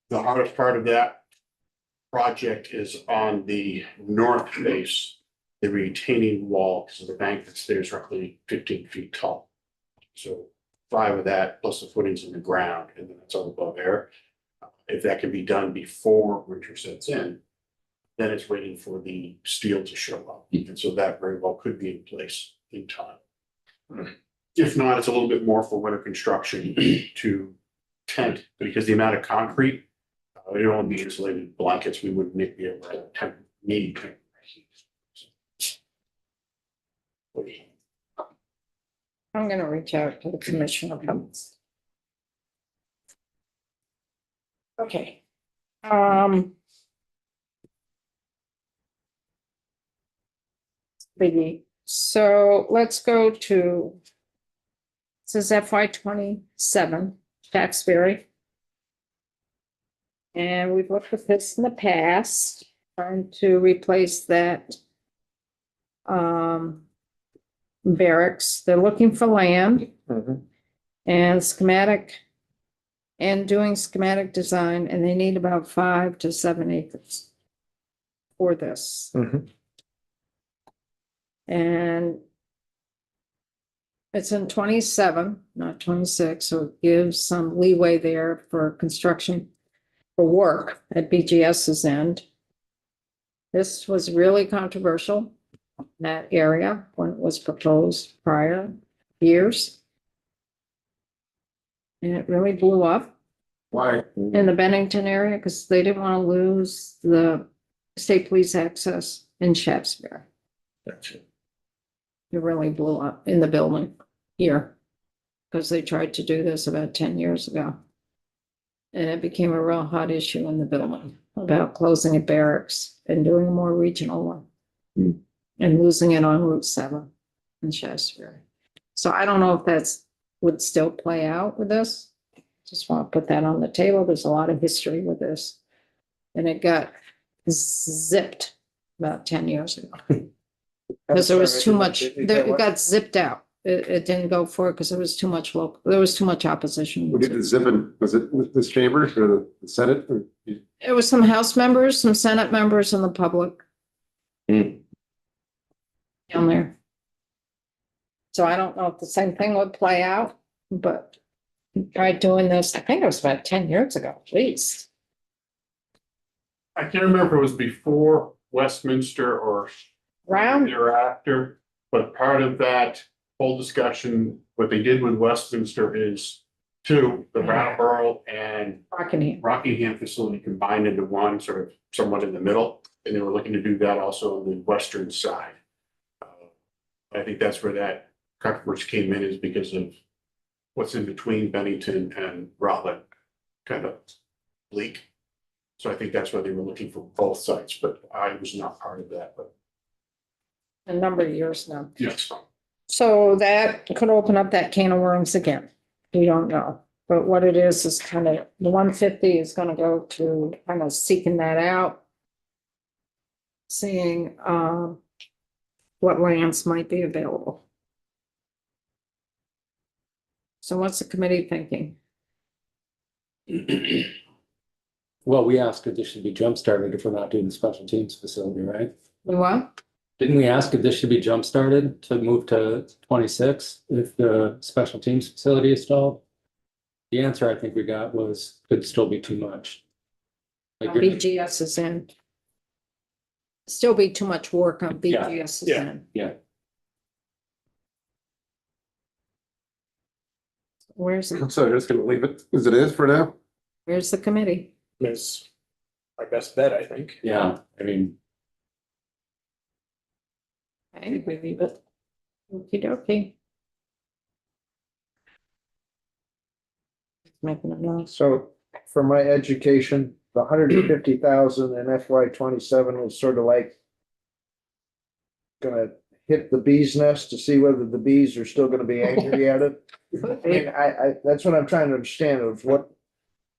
The hardest part of that project is on the north face, the retaining wall, because the bank that's there is roughly 15 feet tall. So 5 of that plus the footings in the ground, and then it's all above air. If that can be done before winter sets in, then it's waiting for the steel to show up. And so that very well could be in place in time. If not, it's a little bit more for winter construction to tent, because the amount of concrete, it would only be insulated blankets, we wouldn't be able to need. I'm gonna reach out to the commissioner. Okay. So let's go to. This is FY 27, Shaftesbury. And we've looked at this in the past, trying to replace that. Barracks, they're looking for land. And schematic. And doing schematic design, and they need about 5 to 7 acres. For this. And. It's in 27, not 26, so it gives some leeway there for construction. For work at BGS's end. This was really controversial. In that area when it was proposed prior years. And it really blew up. Why? In the Bennington area, because they didn't want to lose the state police access in Shaftesbury. Gotcha. It really blew up in the building here. Because they tried to do this about 10 years ago. And it became a real hot issue in the building about closing a barracks and doing a more regional one. And losing it on Route 7 in Shaftesbury. So I don't know if that's would still play out with this. Just want to put that on the table. There's a lot of history with this. And it got zipped about 10 years ago. Because there was too much, it got zipped out. It didn't go for it because there was too much there was too much opposition. Who did the zipping? Was it this chamber or the Senate? Or? It was some House members, some Senate members, and the public. Down there. So I don't know if the same thing would play out, but tried doing this, I think it was about 10 years ago, at least. I can't remember if it was before Westminster or Round, thereafter, but part of that whole discussion, what they did with Westminster is the Brattleboro and Rockingham facility combined into one, sort of somewhat in the middle, and they were looking to do that also on the western side. I think that's where that controversy came in, is because of what's in between Bennington and Rutland, kind of bleak. So I think that's why they were looking for both sites, but I was not part of that, but a number of years now. yes. So that could open up that can of worms again. We don't know. But what it is kind of, the 150 is gonna go to kind of seeking that out. Seeing what lands might be available. So what's the committee thinking? Well, we asked if this should be jump started if we're not doing the special teams facility, right? What? Didn't we ask if this should be jump started to move to 26 if the special teams facility is stalled? The answer I think we got was could still be too much. Like BGS is in. Still be too much work on Yeah. BGS's Yeah. end. Yeah. Where's, So just gonna leave it as it is for now? where's the committee? Is my best bet, I think. Yeah, I mean, Okay, we leave it. Okey dokey. Making a note. So for my education, the 150,000 in FY 27 was sort of like gonna hit the bee's nest to see whether the bees are still gonna be angry at it. I mean, that's what I'm trying to understand of what,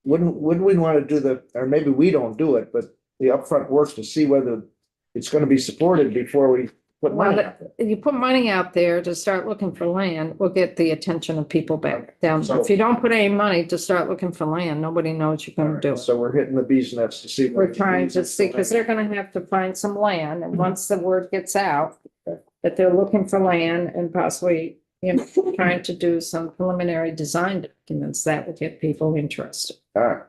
wouldn't we want to do or maybe we don't do it, but the upfront work to see whether it's gonna be supported before we put money. Well, if you put money out there to start looking for land, we'll get the attention of people back down. If you don't put any money to start looking for land, nobody knows you're gonna do it. So we're hitting the bee's nest to see. We're trying to see, because they're gonna have to find some land, and once the word gets out that they're looking for land and possibly, trying to do some preliminary design documents, that would get people interested. All right.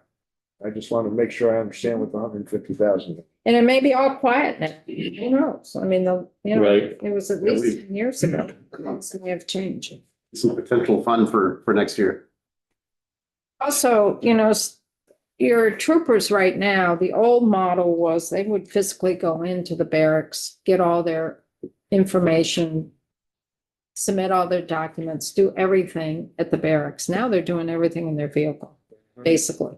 I just want to make sure I understand what the 150,000. And it may be all quiet now, who knows? I mean, Right. it was at Yeah, least 10 years ago, things may have changed. Some potential fun for next year. Also, your troopers right now, the old model was they would physically go into the barracks, get all their information, submit all their documents, do everything at the barracks. Now they're doing everything in their vehicle, basically.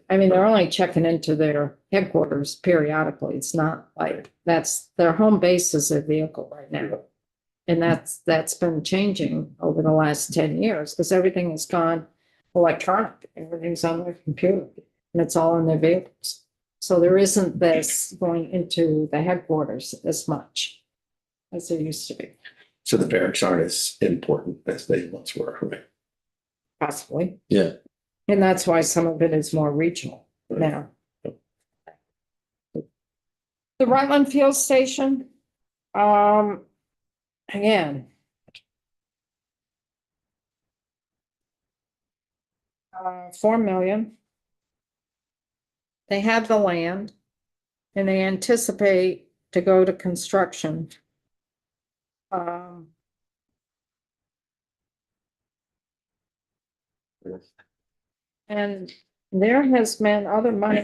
I mean, they're only checking into their headquarters periodically. It's not like their home base is their vehicle right now. And that's been changing over the last 10 years because everything has gone electronic. Everything's on their computer and it's all in their vehicles. So there isn't this going into the headquarters as much as there used to be, So the barracks aren't as important as they once were, right? possibly. Yeah. And that's why some of it is more regional now. The Rutland Field Station, again. 4 million. They have the land and they anticipate to go to construction. And there has been other money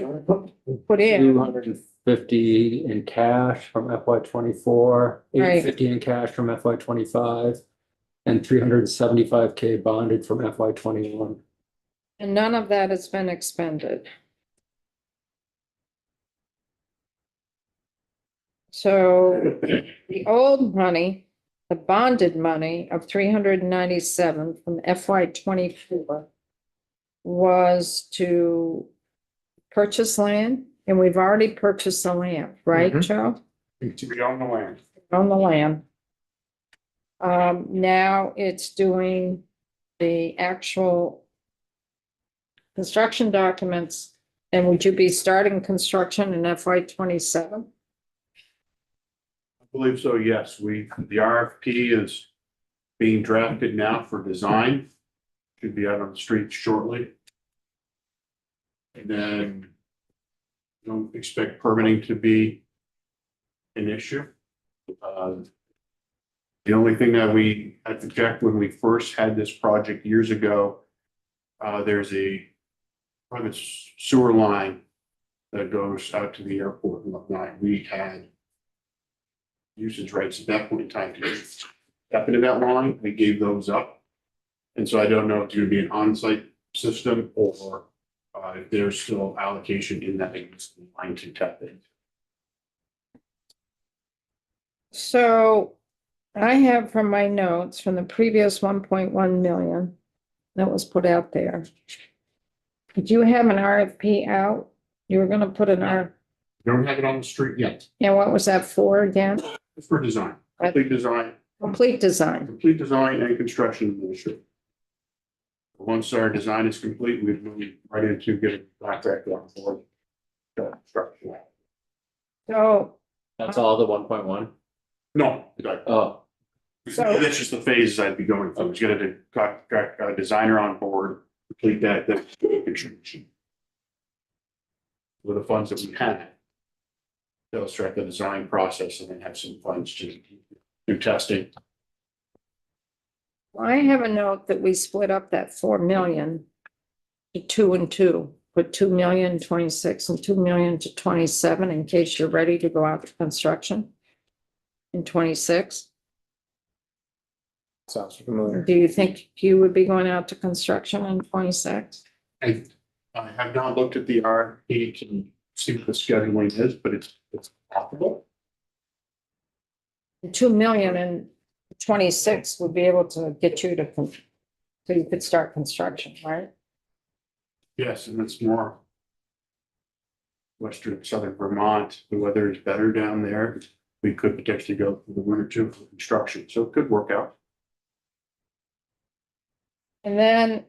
put in. 250 in cash from FY 24, Right. 850 in cash from FY 25, and 375K bonded from FY 21. And none of that has been expended. So the old money, the bonded money of 397 from FY 24 was to purchase land, and we've already purchased the land, right, Mhm. Joe? We own the land. On the land. Now it's doing the actual construction documents. And would you be starting construction in FY 27? I believe so, yes. The RFP is being drafted now for design. Should be out on the street shortly. And then don't expect permitting to be an issue. The only thing that we had to check when we first had this project years ago, there's a private sewer line that goes out to the airport and whatnot. We had usage rights at that point in time to tap into that line. We gave those up. And so I don't know if it's going to be an on-site system or if there's still allocation in that line to tap in. So I have from my notes from the previous 1.1 million that was put out there. Did you have an RFP out? You were gonna put an Don't have it on the street yet. and what was that for again? It's for design, complete design, Complete design. and construction administration. Once our design is complete, we've moved right into getting contractor on board. Construction. So, That's all the 1.1? No, Oh, that's just the phases I'd be going through. It's gonna got a designer on board, complete that construction. With the funds that we had. They'll start the design process and then have some funds to do testing. I have a note that we split up that 4 million to 2 and 2. Put 2 million 26 and 2 million to 27 in case you're ready to go out to construction in 26. Sounds familiar. Do you think you would be going out to construction in 26? I have not looked at the RFP to see what the scheduling is, but it's possible. 2 million and 26 would be able to get you to, so you could start construction, right? Yes, and it's more western, southern Vermont. The weather is better down there. We could potentially go for the winter too for construction, so it could work out. And then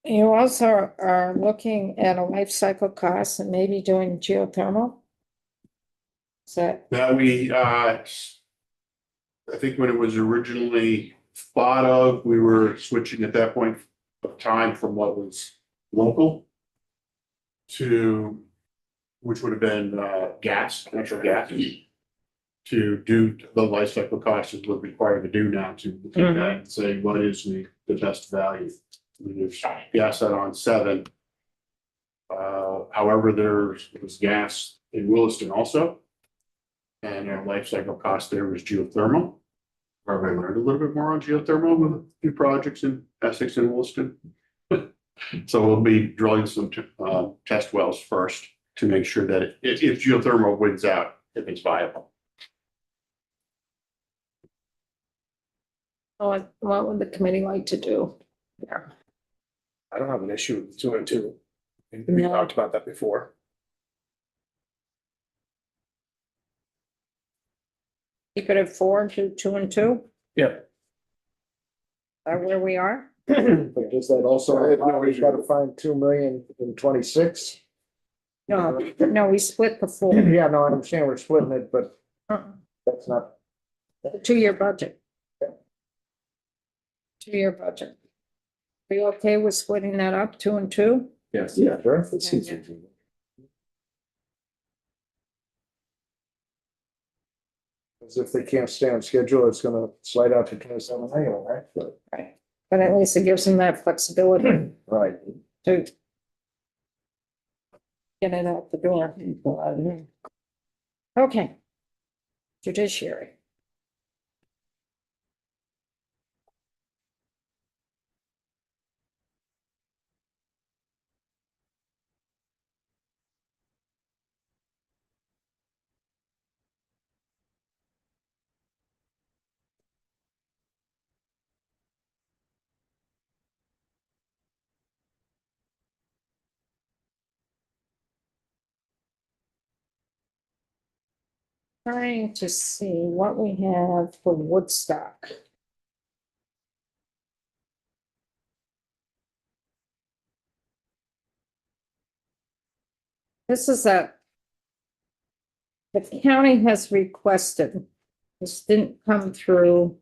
you also are looking at a life cycle cost and maybe doing geothermal? Is that, That I think when it was originally thought of, we were switching at that point of time from what was local to, which would have been gas, natural gas, to do the life cycle costs is what required to do now to look at that and say, what is the best value? I mean, there's gas out on 7. However, was gas in Williston also. And our life cycle cost there was geothermal. Probably learned a little bit more on geothermal with a few projects in Essex and Williston. So we'll be drilling some test wells first to make sure that if geothermal wins out, if it's viable. what would the committee like to do? there? I don't have an issue with 2 and 2. We No. talked about that before. Keep it at 4 to 2 and 2? Yeah. Are where we are? But does that also, we've got to find 2 million in 26? No, we split the 4. Yeah, no, I understand we're splitting it, but Uh-uh. that's not. The 2-year budget. 2-year budget. Are you okay with splitting that up, 2 and 2? Yes. Yeah, sure. It's easy. As if they can't stay on schedule, it's gonna slide out to 27 anyway, right? Right, but at least it gives them that flexibility Right. to get it out the door. Okay. Judiciary. Trying to see what we have for Woodstock. This is the county has requested, this didn't come through.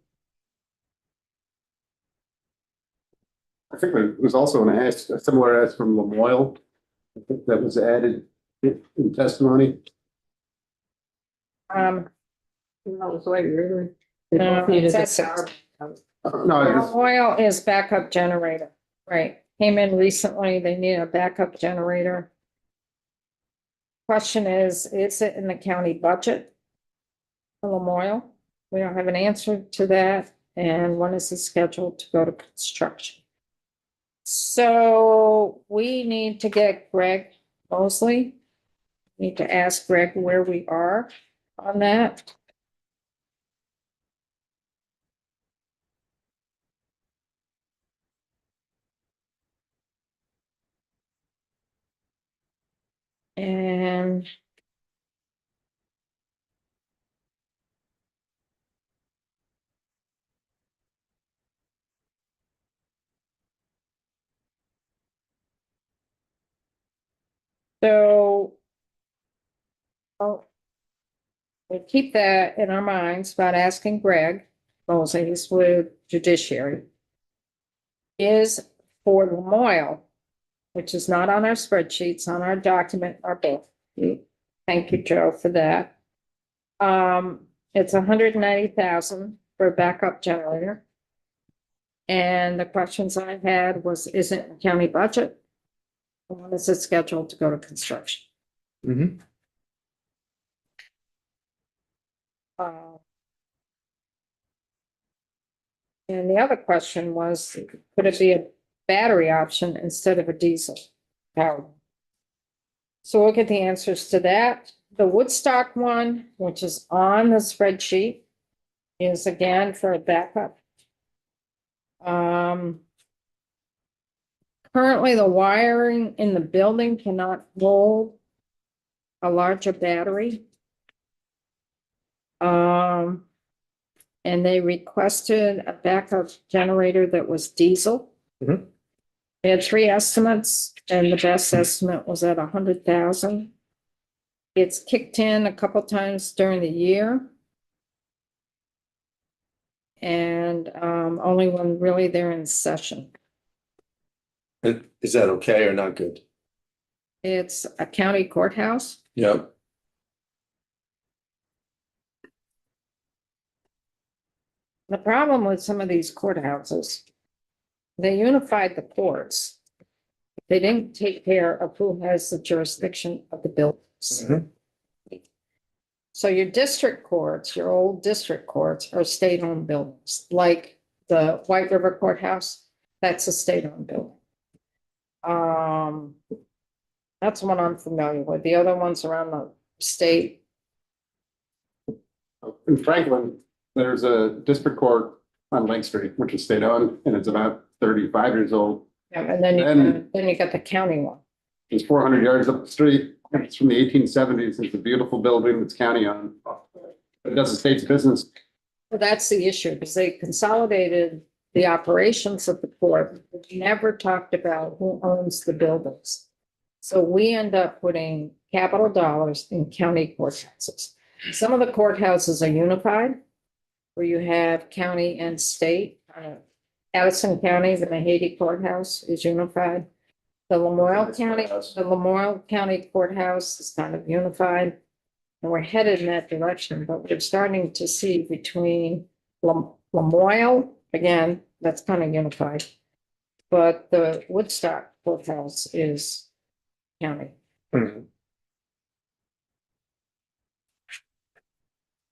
I think there was also an ask, a similar ask from Lamoille. I think that was added in testimony. That was way really. No, Needed that's the it. power. No, I just, Oil is backup generator, right? Came in recently, they need a backup generator. Question is it in the county budget? For Lamoille? We don't have an answer to that, and when is it scheduled to go to construction? So we need to get Greg Mosley. Need to ask Greg where we are on that. And so we keep that in our minds about asking Greg Mosley, he's with Judiciary, is for Lamoille, which is not on our spreadsheets, on our document, our book. Thank you, Joe, for that. It's 190,000 for a backup generator. And the questions I had was, is it in county budget? When is it scheduled to go to construction? Mhm. Uh, And the other question was, could it be a battery option instead of a diesel power? So we'll get the answers to that. The Woodstock one, which is on the spreadsheet, is again for a backup. Currently, the wiring in the building cannot hold a larger battery. And they requested a backup generator that was diesel. Mhm. They had three estimates, and the best estimate was at 100,000. It's kicked in a couple times during the year. And only when really they're in session. Is that okay or not good? It's a county courthouse. Yep. The problem with some of these courthouses, they unified the courts. They didn't take care of who has the jurisdiction of the buildings. So your district courts, your old district courts are state-owned buildings, like the White River Courthouse, that's a state-owned building. That's one I'm familiar with. The other ones around the state. In Franklin, there's a district court on Lake Street, which is state owned, and it's about 35 years old. And then you got the county one. It's 400 yards up the street. It's from the 1870s. It's a beautiful building that's county owned. It does the state's business. Well, that's the issue, because they consolidated the operations of the court. But never talked about who owns the buildings. So we end up putting capital dollars in county courthouses. Some of the courthouses are unified, where you have county and state. Addison County, the Mahady Courthouse is unified. The Lamoille County Courthouse is kind of unified. And we're headed in that direction, but we're starting to see between Lamoille, again, that's kind of unified. But the Woodstock Courthouse is county.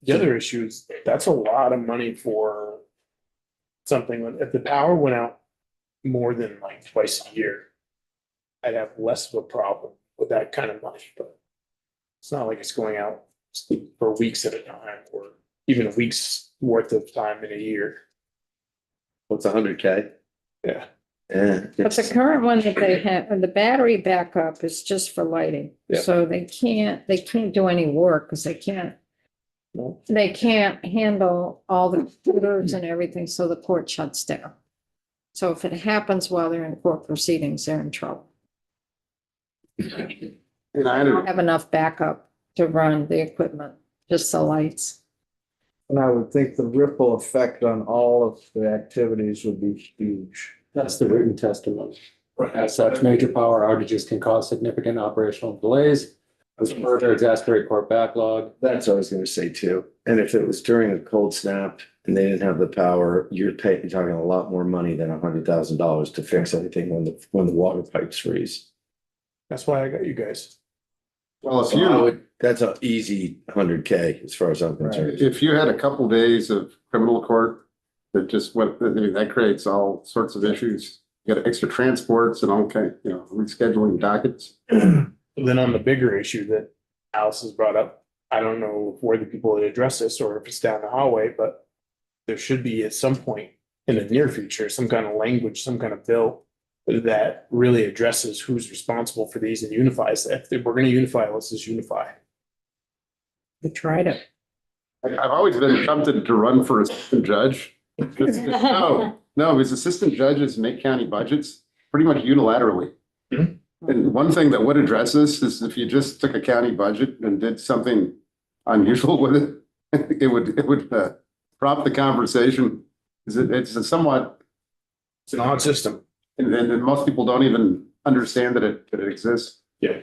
The other issue is, that's a lot of money for something. If the power went out more than like twice a year, I'd have less of a problem with that kind of money, but it's not like it's going out for weeks at a time, or even a week's worth of time in a year. What's 100K? Yeah. Yeah. But the current one that they have, the battery backup is just for lighting. Yeah. So they can't do any work because they can't handle all the computers and everything, so the court shuts down. So if it happens while they're in court proceedings, they're in trouble. And They don't have enough backup to run the equipment, just the lights. And I would think the ripple effect on all of the activities would be huge. That's the written testimony. As such, major power outages can cause significant operational delays, further exacerbate court backlog. That's what I was gonna say too. And if it was during a cold snap and they didn't have the power, you're talking a lot more money than $100,000 to fix anything when the water pipes freeze. That's why I got you guys. Well, if So I you, would, that's an easy 100K as far as I'm concerned. if you had a couple days of criminal court that just went, I mean, that creates all sorts of issues. You got extra transports and all kind, rescheduling dockets. Then on the bigger issue that Alice has brought up, I don't know where the people would address this or if it's down the hallway, but there should be at some point in the near future, some kind of language, some kind of bill that really addresses who's responsible for these and unifies that. If we're going to unify, let's just unify. We tried it. I've always been tempted to run for assistant judge. No, because assistant judges make county budgets pretty much unilaterally. And one thing that would address this is if you just took a county budget and did something unusual with it, it would prompt the conversation. It's a somewhat, It's an odd system. and most people don't even understand that it exists. Yeah.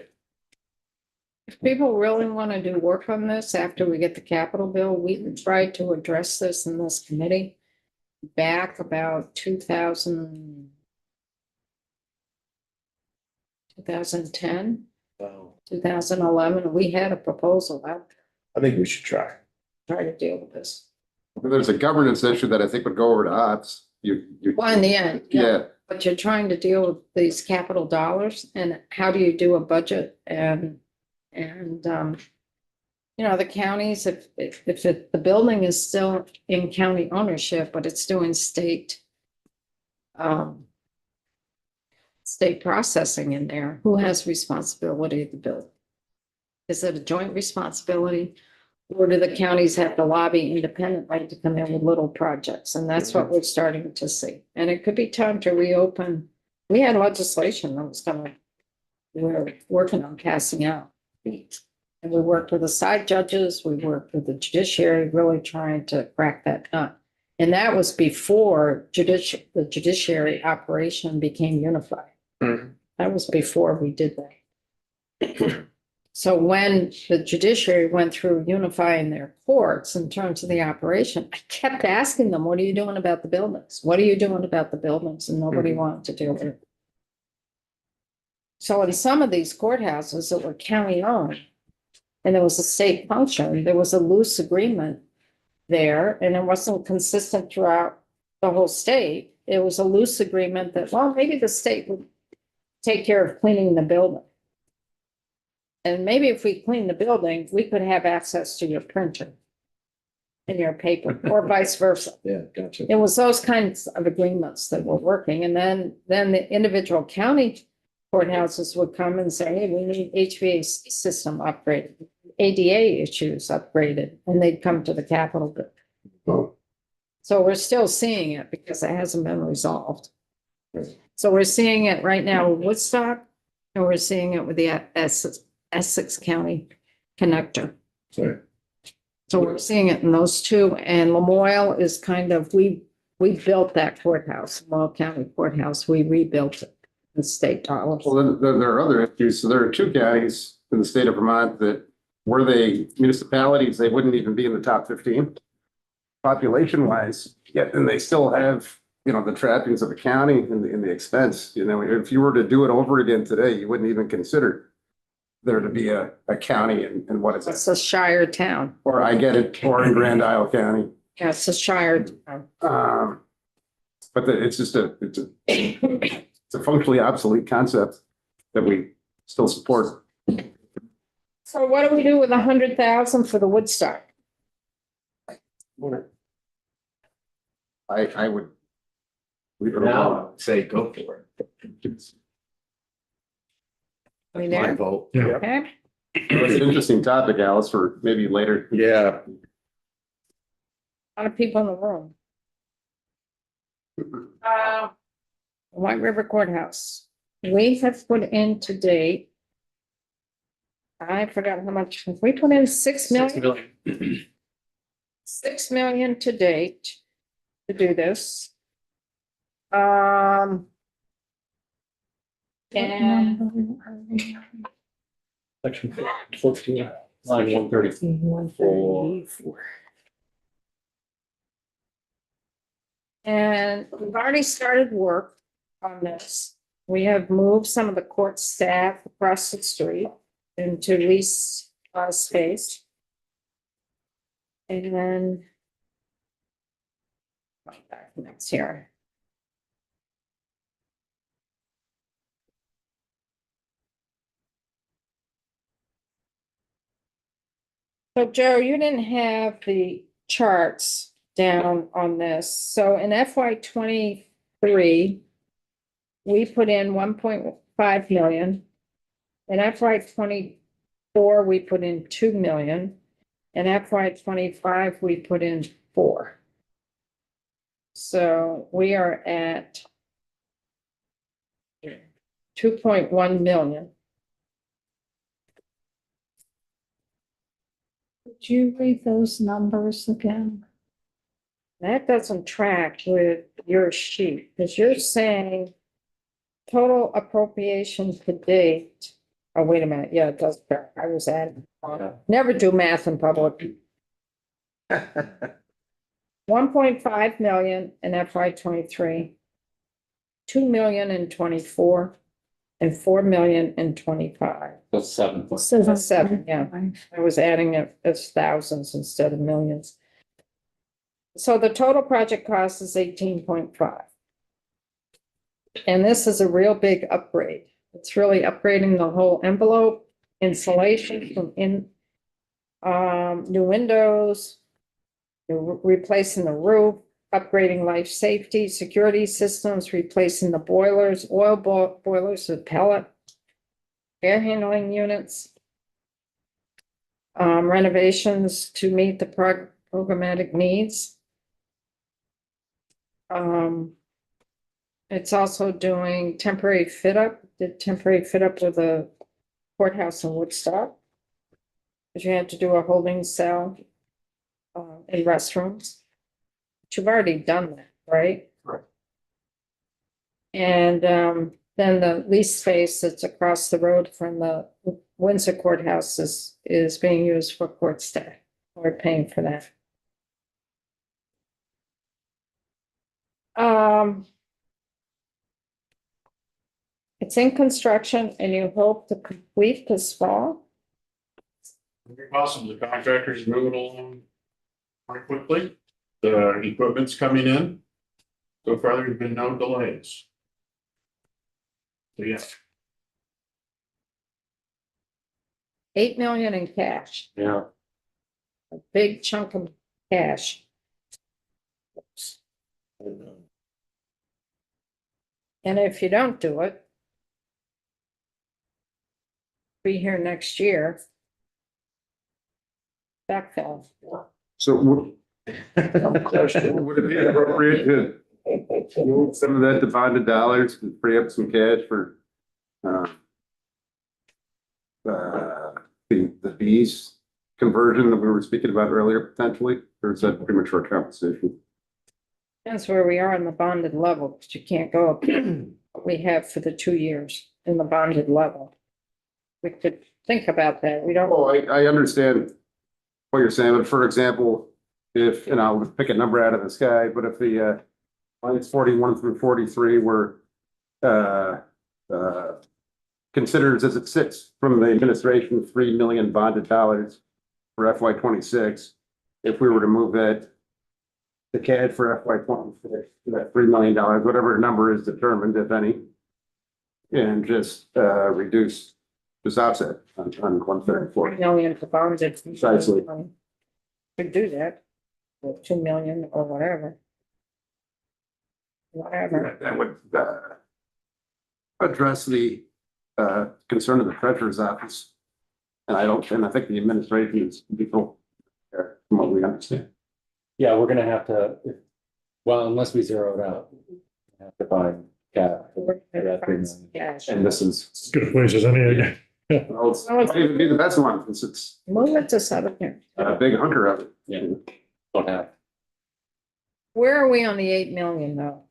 If people really want to do work on this after we get the capital bill, we can try to address this in this committee back about 2010, Well, 2011. We had a proposal out I think we should try. to try to deal with this. There's a governance issue that I think would go over to ops. Well, in the end, Yeah, but you're trying to deal with these capital dollars and how do you do a budget and you know, the counties, if the building is still in county ownership, but it's doing state state processing in there, who has responsibility of the building? Is it a joint responsibility? Or do the counties have to lobby independently to come in with little projects? And that's what we're starting to see. And it could be time to reopen. We had legislation that was gonna, we're working on passing out. And we worked with the side judges, we worked with the judiciary, really trying to crack that nut. And that was before the judiciary operation became unified. That was before we did that. So when the judiciary went through unifying their courts in terms of the operation, I kept asking them, what are you doing about the buildings? What are you doing about the buildings? And nobody wanted to deal with it. So in some of these courthouses that were county owned, and there was a state function, there was a loose agreement there, and it wasn't consistent throughout the whole state. It was a loose agreement that, well, maybe the state would take care of cleaning the building. And maybe if we clean the building, we could have access to your printer and your paper, or vice versa. Yeah, gotcha. It was those kinds of agreements that were working, and then the individual county courthouses would come and say, hey, we need HVAC system upgraded, ADA issues upgraded, and they'd come to the Capitol. So we're still seeing it because it hasn't been resolved. So we're seeing it right now with Woodstock, and we're seeing it with the Essex County connector. Sorry. So we're seeing it in those two, and Lamoille is kind of, we built that courthouse, Lamoille County Courthouse, we rebuilt it. The state dollars. well, then there are other issues. So there are two counties in the state of Vermont that were they municipalities, they wouldn't even be in the top 15 population wise, yet, and they still have, you know, the trappings of a county in the expense. You know, if you were to do it over again today, you wouldn't even consider there to be a county and what is It's it? a shire town. Or I get it, or in Grand Isle County. Yeah, it's a shire town. But it's just it's a functionally obsolete concept that we still support. So what do we do with 100,000 for the Woodstock? I would. leave it Now, alone. say go for it. Are we My there? vote. Okay. It's an interesting topic, Alice, for maybe later. Yeah. A lot of people in the room. White River Courthouse. We have put in to date. I forgot how much, we put in 6 million. 6 million to date to do this. And Section 14. Line 134. And we've already started work on this. We have moved some of the court staff across the street into lease space. And then my documents here. So Joe, you didn't have the charts down on this. So in FY 23, we put in 1.5 million. In FY 24, we put in 2 million. In FY 25, we put in 4. So we are at 2.1 million. Would you read those numbers again? That doesn't track with your sheet, because you're saying total appropriation to date Oh, wait a minute. Yeah, it does. I was at, never do math in public. 1.5 million in FY 23, 2 million in 24, and 4 million in 25. That's 7. That's 7, yeah. I was adding it as thousands instead of millions. So the total project cost is 18.5. And this is a real big upgrade. It's really upgrading the whole envelope, insulation from new windows, replacing the roof, upgrading life safety, security systems, replacing the boilers, oil boilers with pellet, air handling units, renovations to meet the programmatic needs. It's also doing temporary fit up, with the courthouse in Woodstock. Because you had to do a holding cell in restrooms. But you've already done that, right? Right. And then the lease space that's across the road from the Windsor courthouse is being used for court staff. We're paying for that. It's in construction and you hope to complete this fall. Very awesome. The contractor's moving along quite quickly. The equipment's coming in. So far, there's been no delays. So, yeah. 8 million in cash, Yeah. a big chunk of cash. And if you don't do it, be here next year. Backfill. So would it be appropriate to move some of that to bonded dollars and free up some cash for the fees conversion that we were speaking about earlier potentially, or is that premature conversation? That's where we are in the bonded level, because you can't go up what we have for the 2 years in the bonded level. We could think about that. We don't. Oh, I understand what you're saying, but for example, if, and I'll pick a number out of the sky, but if the lines 41 through 43 were considers as it sits from the administration, 3 million bonded dollars for FY 26. If we were to move that, the CAD for FY 26, that $3 million, whatever number is determined, if any, and just reduce this offset on 134. 3 million for bonded. Precisely. Could do that, or 2 million or whatever. Whatever. That would address the concern of the treasurer's office. And I think the administration is people from what we understand. Yeah, we're gonna have to, well, unless we zero it out, we have to find cap. Cash. And this is, As good a place as any again. well, it's might even be the best one, because it's Move it to 7 here. a big hunker of it. Yeah. Don't have. Where are we on the 8 million though?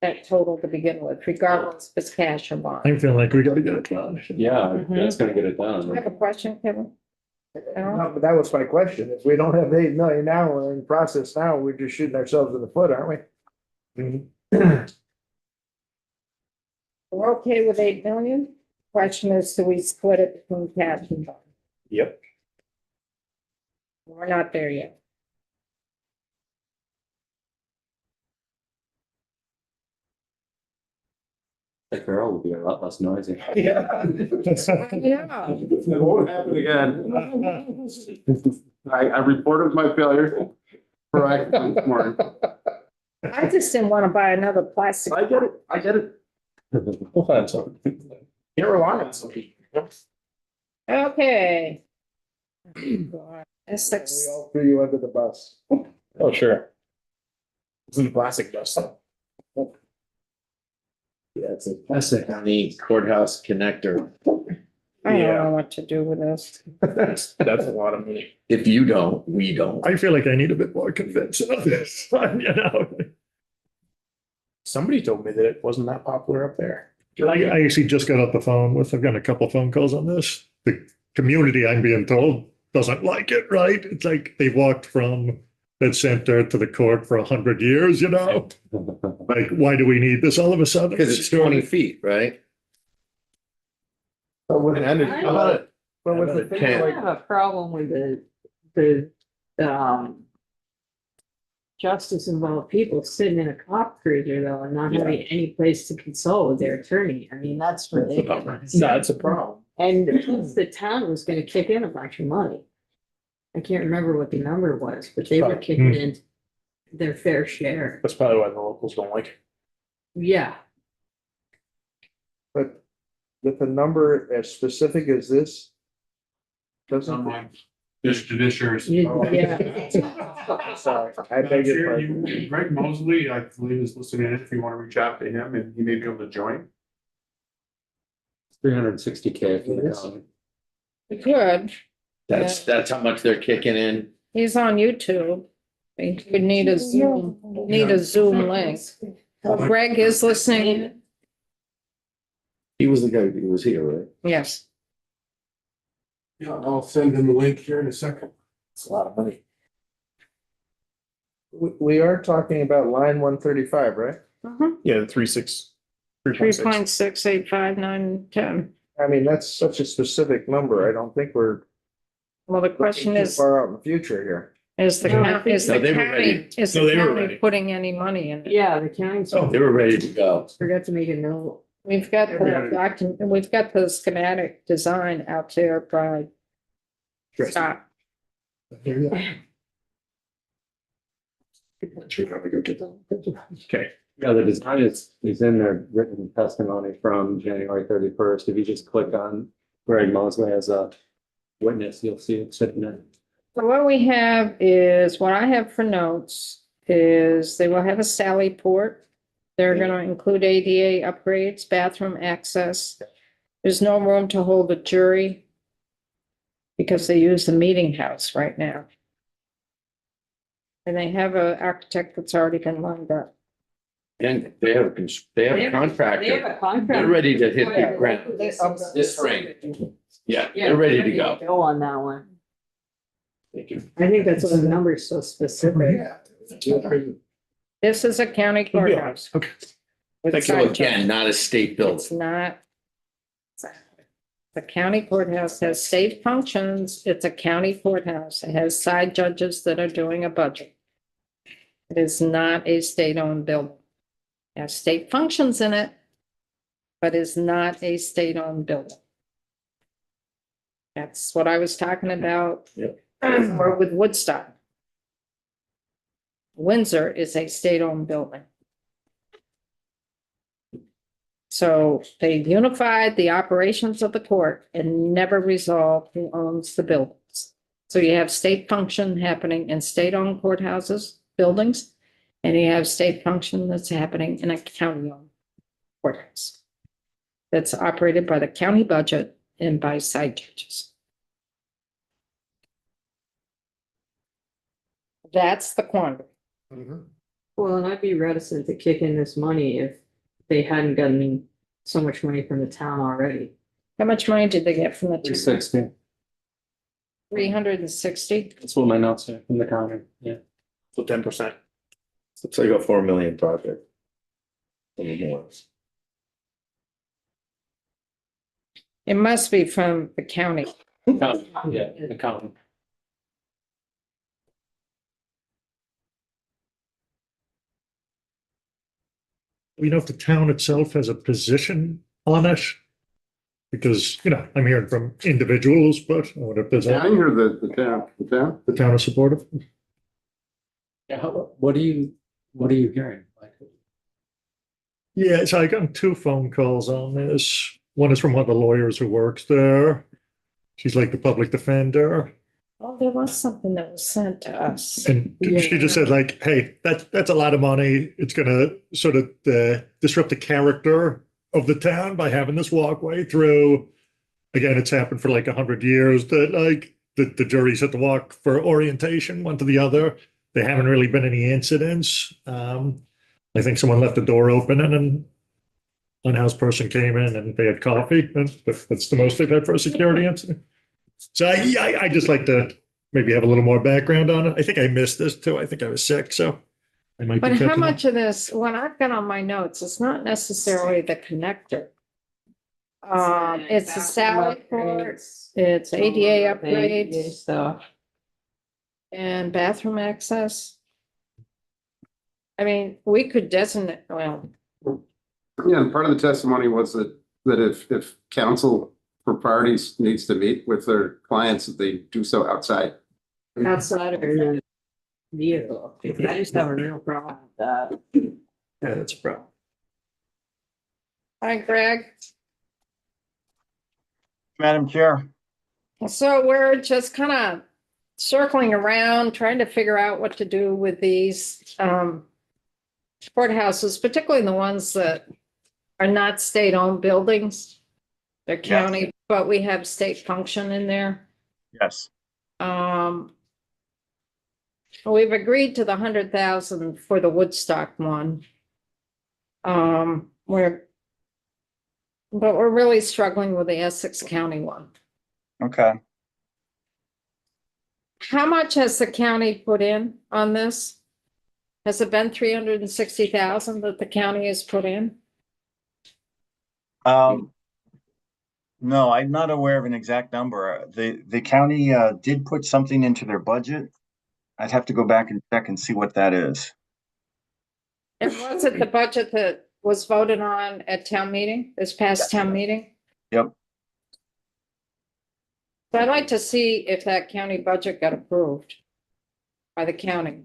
That total to begin with, regardless if it's cash or bond. I feel like we gotta get it done. Yeah, that's gonna get it Do you have done. a question, Kevin? No? No, but that was my question. If we don't have the 8 million now, we're in process now, we're just shooting ourselves in the foot, aren't we? We're okay with 8 million? Question is, do we split it between cash and bond? Yep. We're not there yet. The girl will be a lot less noisy. Yeah. Yeah. It won't happen again. I reported my failure proactively this morning. I just didn't want to buy another plastic. I get it. We'll find something. Can't rely on some people. Okay. We Essex. all threw you under the bus. Oh, sure. It's in the plastic dust. Yeah, it's a plastic on the courthouse connector. I don't Yeah. know what to do with this. That's a lot of money. If you don't, we don't. I feel like I need a bit more convincing of this, you know? Somebody told me that it wasn't that popular up there. I actually just got off the phone with, I've got a couple phone calls on this. The community, I'm being told, doesn't like it, right? It's like they walked from the center to the court for 100 years, you know? Like, why do we need this all of a sudden? Because it's 20 feet, right? But with, And then I- how about it? but with the Another thing I 10. like, have a problem with the justice involved people sitting in a cop cruiser though and not having any place to consult with their attorney. I mean, that's ridiculous. no, it's a problem. And the town was gonna kick in a bunch of money. I can't remember what the number was, but they were kicking in their fair share. That's probably why the locals don't like it. Yeah, But with a number as specific as this, doesn't. Online. This judiciary's. yeah. Sorry, I I'm beg your sure pardon. Greg Mosley, I believe is listening in if you want to reach out to him and he may be able to join. 360K for the Yes. county. Good. That's how much they're kicking in. He's on YouTube. We need a Zoom link. Well, Greg is listening. He was the guy who was here, right? Yes. Yeah, I'll send him the link here in a second. It's a lot of money. We are talking about line 135, right? Yeah, the 3.6. 3.6859110. I mean, that's such a specific number. I don't think we're Well, the question too is, far out in the future here. is the No, county, is No, the they were county, ready. is No, the they were county ready. putting any money in it? Yeah, the county They were ready to go. forgot to make a note. We've got the document, we've got the schematic design out there by Scott. Okay. Yeah, the design is in their written testimony from January 31st. If you just click on Greg Mosley as a witness, you'll see it sitting there. So what we have is, what I have for notes is they will have a Sally port. They're gonna include ADA upgrades, bathroom access. There's no room to hold a jury because they use the meeting house right now. And they have an architect that's already been lined up. And they have a They have a contractor. contract. They're ready to hit the ground this spring. Yeah, they're ready to go. Go on that one. Thank you. I think that's why the number's so specific. This is a county courthouse. Okay. with So side again, not a state It's building. not. The county courthouse has state functions. It's a county courthouse. It has side judges that are doing a budget. It is not a state-owned building. It has state functions in it, but is not a state-owned building. That's what I was talking about. Yep. Or with Woodstock. Windsor is a state-owned building. So they unified the operations of the court and never resolved who owns the buildings. So you have state function happening in state-owned courthouses, buildings, and you have state function that's happening in a county-owned courthouse. That's operated by the county budget and by side judges. That's the quandary. Well, and I'd be reticent to kick in this money if they hadn't gotten so much money from the town already. How much money did they get from the? 360. 360? That's what my notes say from the county. Yeah. So 10%. Looks like a 4 million project. A little more. It must be from the county. County, yeah, the county. We know if the town itself has a position on it. Because, you know, I'm hearing from individuals, but I wonder if there's I a, hear the town. the town is supportive. Yeah, what are you hearing? Like, Yeah, so I got 2 phone calls on this. One is from one of the lawyers who works there. She's like the public defender. Oh, there was something that was sent to us. And she just said like, hey, that's a lot of money. It's gonna sort of disrupt the character of the town by having this walkway through. Again, it's happened for like 100 years that like the juries had to walk for orientation one to the other. There haven't really been any incidents. I think someone left the door open and then unhoused person came in and they had coffee. That's the most they've had for a security incident. So I just like to maybe have a little more background on it. I think I missed this too. I think I was sick, so I might be But how catching up. much of this, when I've got on my notes, it's not necessarily the connector. It's the Sally port, it's ADA upgrades Stuff. and bathroom access. I mean, we could designate, well, Yeah, and part of the testimony was that if council for parties needs to meet with their clients, that they do so outside. Outside of your vehicle. I just have a real problem with that. Yeah, that's a problem. hi Greg. Madam Chair. So we're just kind of circling around, trying to figure out what to do with these courthouses, particularly the ones that are not state-owned buildings. They're county, but we have state function in there. Yes. We've agreed to the 100,000 for the Woodstock one. But we're really struggling with the Essex County one. Okay. How much has the county put in on this? Has it been 360,000 that the county has put in? No, I'm not aware of an exact number. The county did put something into their budget. I'd have to go back and check and see what that is. And was it the budget that was voted on at town meeting, this past town meeting? Yep. So I'd like to see if that county budget got approved by the county.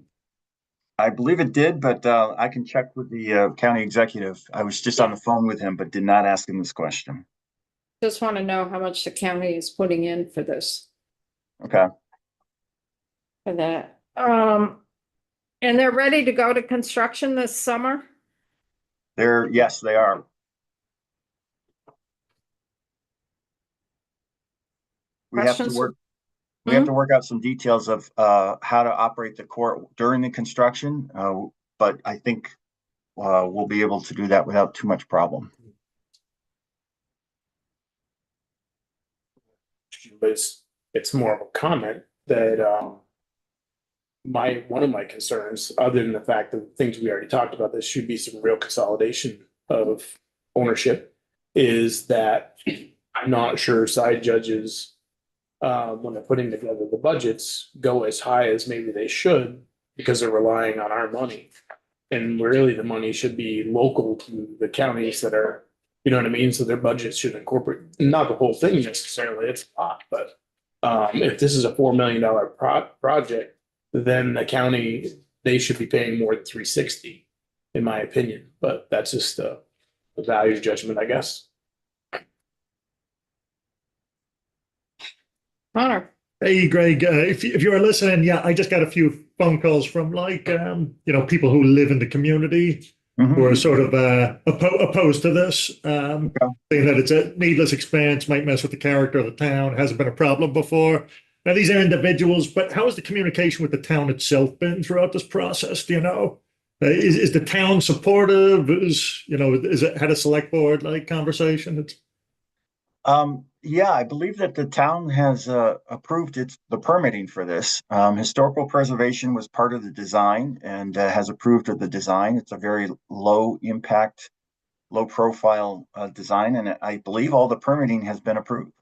I believe it did, but I can check with the county executive. I was just on the phone with him, but did not ask him this question. Just want to know how much the county is putting in for this, Okay. for that. And they're ready to go to construction this summer? Yes, they are. We have to Questions? work. We have to work out some details of how to operate the court during the construction, but I think we'll be able to do that without too much problem. But it's more of a comment that one of my concerns, other than the fact that things we already talked about, there should be some real consolidation of ownership, is that I'm not sure side judges, when they're putting together the budgets, go as high as maybe they should because they're relying on our money. And really the money should be local to the counties that are, you know what I mean? So their budgets should incorporate, not the whole thing necessarily, it's a lot, but if this is a $4 million project, then the county, they should be paying more than 360, in my opinion. But that's just a value judgment, I guess. Connor. Hey, Greg, if you are listening, yeah, I just got a few phone calls from people who live in the community who are sort of opposed to this, saying that it's a needless expense, might mess with the character of the town, hasn't been a problem before. Now, these are individuals, but how has the communication with the town itself been throughout this process? Do you know? Is the town supportive? Is it had a select board like conversation? Yeah, I believe that the town has approved the permitting for this. Historical preservation was part of the design and has approved of the design. It's a very low impact, low profile design, and I believe all the permitting has been approved.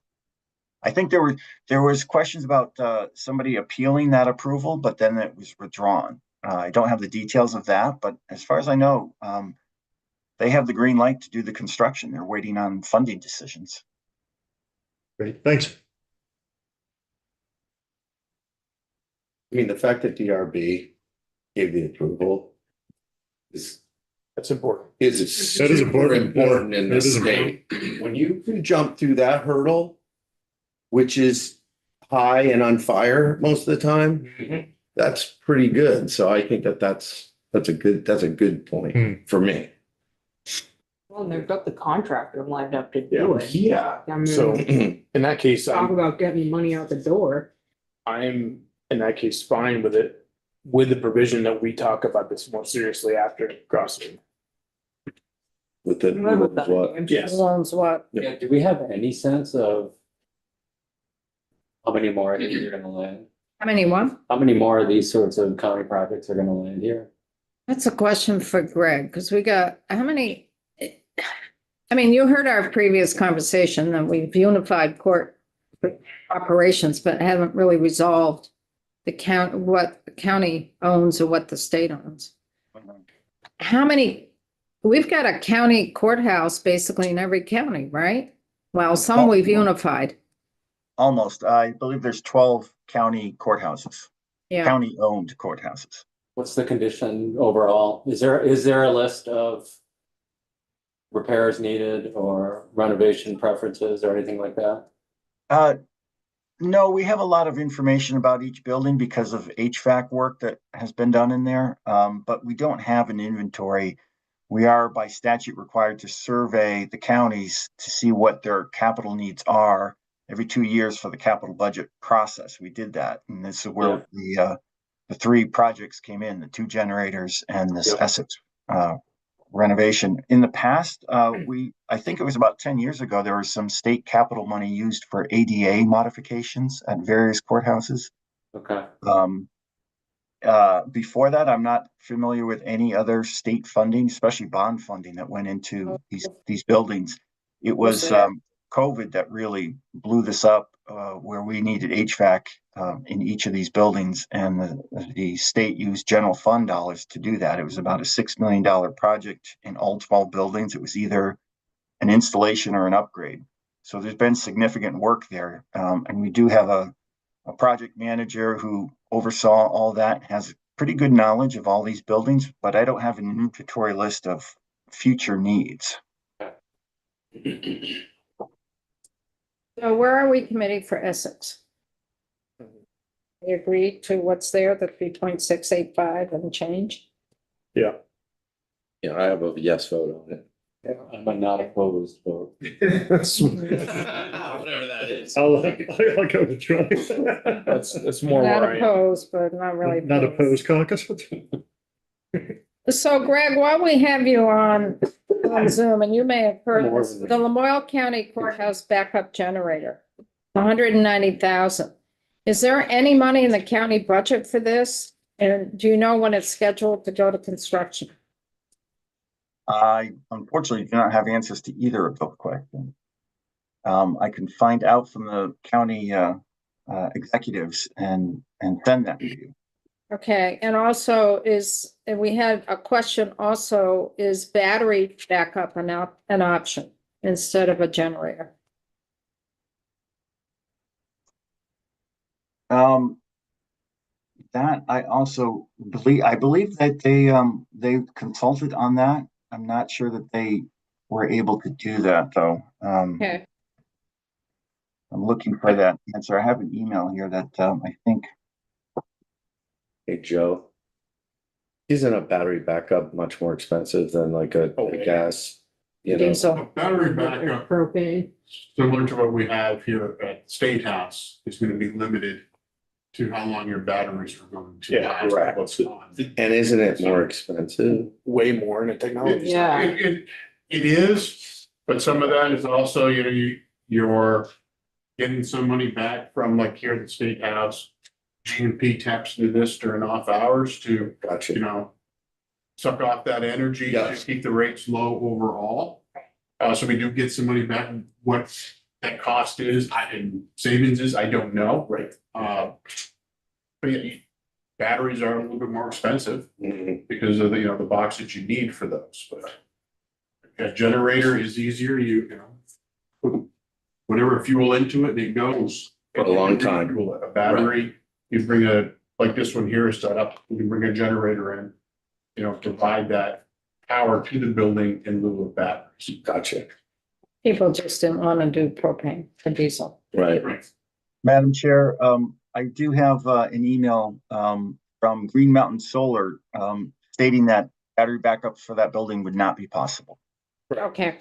I think there was questions about somebody appealing that approval, but then it was withdrawn. I don't have the details of that, but as far as I know, they have the green light to do the construction. They're waiting on funding decisions. Great, thanks. I mean, the fact that DRB gave the approval that's important. That is important. important in That this is state. When you can jump through that hurdle, which is high and on fire most of the time, that's pretty good. So I think that's a good point for me. Well, and they've got the contractor lined up to do it. Yeah. I mean, So in that case, talk about getting money out the door. I'm in that case fine with it, with the provision that we talk about this more seriously after crossing. With with it. Live with that. What? Yes. Who owns what? Yeah, do we have any sense of how many more of these are gonna land? How many what? How many more of these sorts of county projects are gonna land here? That's a question for Greg, because we got, how many? I mean, you heard our previous conversation that we've unified court operations, but haven't really resolved the what the county owns or what the state owns. How many, we've got a county courthouse basically in every county, right? Well, some we've unified. Almost. I believe there's 12 county courthouses, Yeah, county-owned courthouses. What's the condition overall? Is there a list of repairs needed or renovation preferences or anything like that? No, we have a lot of information about each building because of HVAC work that has been done in there, but we don't have an inventory. We are by statute required to survey the counties to see what their capital needs are every 2 years for the capital budget process. We did that, and this is where the 3 projects came in, the 2 generators and this Essex renovation. In the past, I think it was about 10 years ago, there was some state capital money used for ADA modifications at various courthouses. Okay. Before that, I'm not familiar with any other state funding, especially bond funding that went into these buildings. It was COVID that really blew this up, where we needed HVAC in each of these buildings, and the state used general fund dollars to do that. It was about a $6 million project in all 12 buildings. It was either an installation or an upgrade. So there's been significant work there, and we do have a project manager who oversaw all that, has pretty good knowledge of all these buildings, but I don't have an inventory list of future needs. so where are we committing for Essex? We agreed to what's there, the 3.685 and change? Yeah. Yeah, I have a yes vote on it. I'm a not opposed vote. Whatever that is. I'll go to try. That's more Not where I am. opposed, but not really. Not opposed caucus. So Greg, while we have you on Zoom, and you may have heard More this, than- the Lamoille County Courthouse backup generator, 190,000. Is there any money in the county budget for this? And do you know when it's scheduled to go to construction? I unfortunately do not have answers to either of those questions. I can find out from the county executives and send that to you. Okay, and also and we had a question also, is battery backup an option instead of a generator? That I also believe that they consulted on that. I'm not sure that they were able to do that though. Okay, I'm looking for that answer. I have an email here that I think. Hey, Joe. Isn't a battery backup much more expensive than like a gas? You know, diesel. Battery backup, Propane. similar to what we have here at State House, is gonna be limited to how long your batteries are going to Yeah, last. correct. What's on. and isn't it more expensive? Way more in the technology. Yeah. It is, but some of that is also, you're getting some money back from like here at the State House. GMP taps do this during off hours to, Gotcha. suck off that energy to Yes. keep the rates low overall. So we do get some money back. What that cost is, and savings is, I don't know. Right. But yeah, batteries are a little bit more expensive Mhm. because of the box that you need for those, but a generator is easier, put whatever fuel into it, and it goes. For a long time. A battery, you bring like this one here is set up, you can bring a generator in, provide that power to the building in lieu of batteries. Gotcha. People just didn't want to do propane for diesel. Right. Madam Chair, I do have an email from Green Mountain Solar stating that battery backups for that building would not be possible. Okay,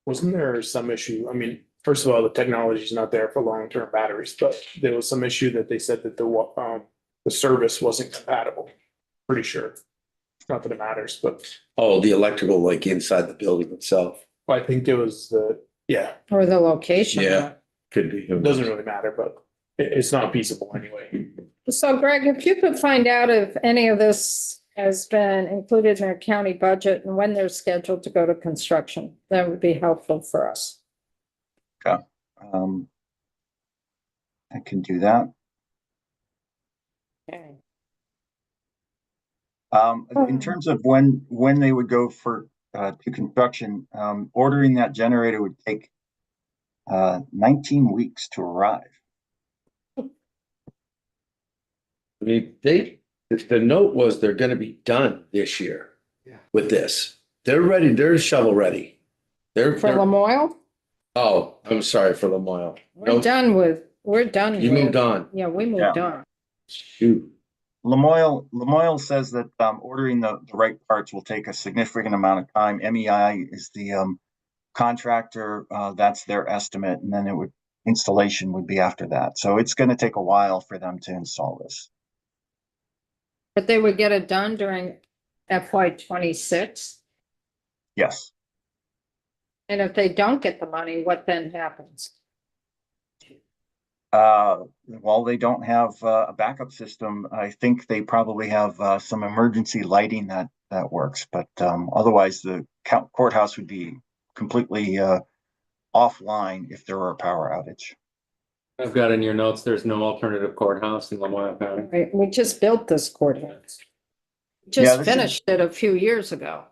Wasn't there some issue? I mean, first of all, the technology is not there for long-term batteries, but there was some issue that they said that the service wasn't compatible. Pretty sure. Not that it matters, but Oh, the electrical, like inside the building itself. I think it was yeah, Or the location. Yeah. Could be. it doesn't really matter, but it's not feasible anyway. So Greg, if you could find out if any of this has been included in their county budget and when they're scheduled to go to construction, that would be helpful for us. Um, I can do that. Okay. In terms of when they would go for, to construction, ordering that generator would take 19 weeks to arrive. I mean, the note was they're gonna be done this year. Yeah. With this. They're ready, they're shovel ready. For Lamoille, Oh, I'm sorry for Lamoille. we're done. You moved on. Yeah, we moved on. Shoot. Lamoille says that ordering the right parts will take a significant amount of time. MEI is the contractor, that's their estimate, and then installation would be after that. So it's going to take a while for them to install this. But they would get it done during FY 26. Yes. And if they don't get the money, what then happens? Well, they don't have a backup system. I think they probably have some emergency lighting that works, but otherwise the courthouse would be completely offline if there were a power outage. I've got in your notes, there's no alternative courthouse in Lamoille County. Right, we just built this courthouse. Yeah, Just this is- finished it a few years ago.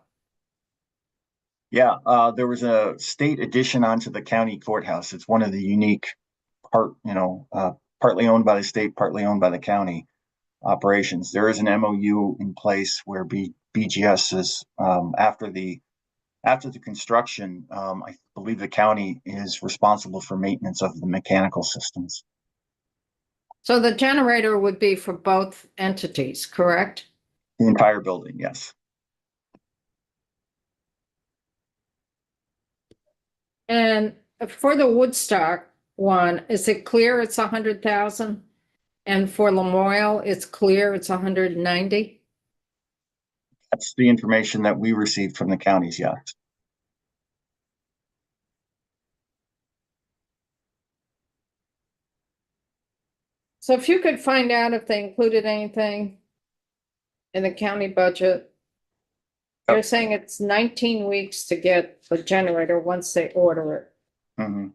Yeah, there was a state addition onto the county courthouse. It's one of the unique partly owned by the state, partly owned by the county operations. There is an MOU in place where BGS is after the construction. I believe the county is responsible for maintenance of the mechanical systems. So the generator would be for both entities, correct? The entire building, yes. And for the Woodstock one, is it clear it's 100,000? And for Lamoille, it's clear it's 190? That's the information that we received from the counties, yes. So if you could find out if they included anything in the county budget. They're saying it's 19 weeks to get the generator once they order it. Mhm.